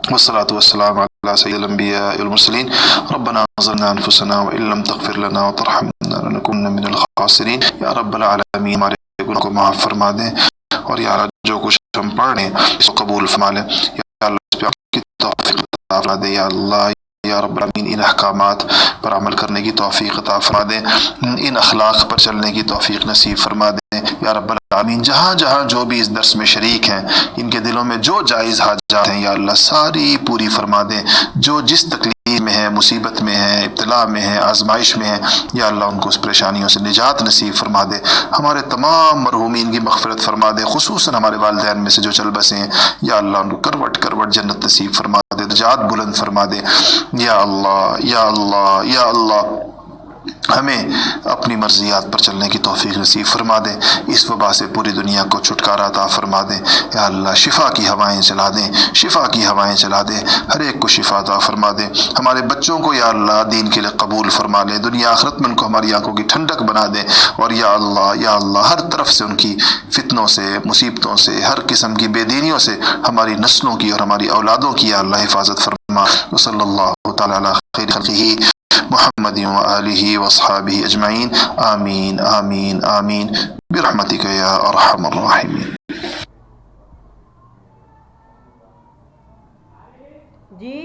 والصلاة والسلام على سيد الأنبياء والمرسلين۔ ربنا ظلمنا أنفسنا وإن لم تغفر لنا وترحمنا لنكونن من الخاسرين۔ یا رب العالمین ہمارے گناہوں کو معاف فرما دیں، اور یا اللہ جو کچھ ہم پڑھ رہے ہیں اس کو قبول فرما لیں۔ یا اللہ اس پہ آپ کی توفیق عطا فرما دیں، یا اللہ یا رب العالمین ان احکامات پر عمل کرنے کی توفیق عطا فرما دیں، ان اخلاق پر چلنے کی توفیق نصیب فرما دیں یا رب العالمین۔ جہاں جہاں جو بھی اس درس میں شریک ہیں، ان کے دلوں میں جو جائز حاجات ہیں یا اللہ ساری پوری فرما دیں، جو جس تکلیف میں ہے، مصیبت میں ہے، ابتلا میں ہے، آزمائش میں ہے، یا اللہ ان کو اس پریشانیوں سے نجات نصیب فرما دے۔ ہمارے تمام مرحومین کی مغفرت فرما دے، خصوصاً ہمارے والدین میں سے جو چل بسے ہیں، یا اللہ ان کو کروٹ کروٹ جنت نصیب فرما دے، درجات بلند فرما دے یا اللہ یا اللہ یا اللہ۔ ہمیں اپنی مرضیات پر چلنے کی توفیق نصیب فرما دیں، اس وبا سے پوری دنیا کو چھٹکارا عطا فرما دیں یا اللہ۔ شفا کی ہوائیں چلا دیں، شفا کی ہوائیں چلا دیں، ہر ایک کو شفا عطا فرما دیں۔ ہمارے بچوں کو یا اللہ دین کے لیے قبول فرما لیں، دنیا آخرت میں ان کو ہماری آنکھوں کی ٹھنڈک بنا دیں، اور یا اللہ ہر طرف سے ان کی فتنوں سے، مصیبتوں سے، ہر قسم کی بے دینیوں سے ہماری نسلوں کی اور ہماری اولادوں کی یا اللہ حفاظت فرما۔ وصلی اللہ تعالی علی خیر خلقہ محمد وآلہ واصحابہ اجمعین، آمین آمین آمین برحمتک یا ارحم الراحمین۔ جی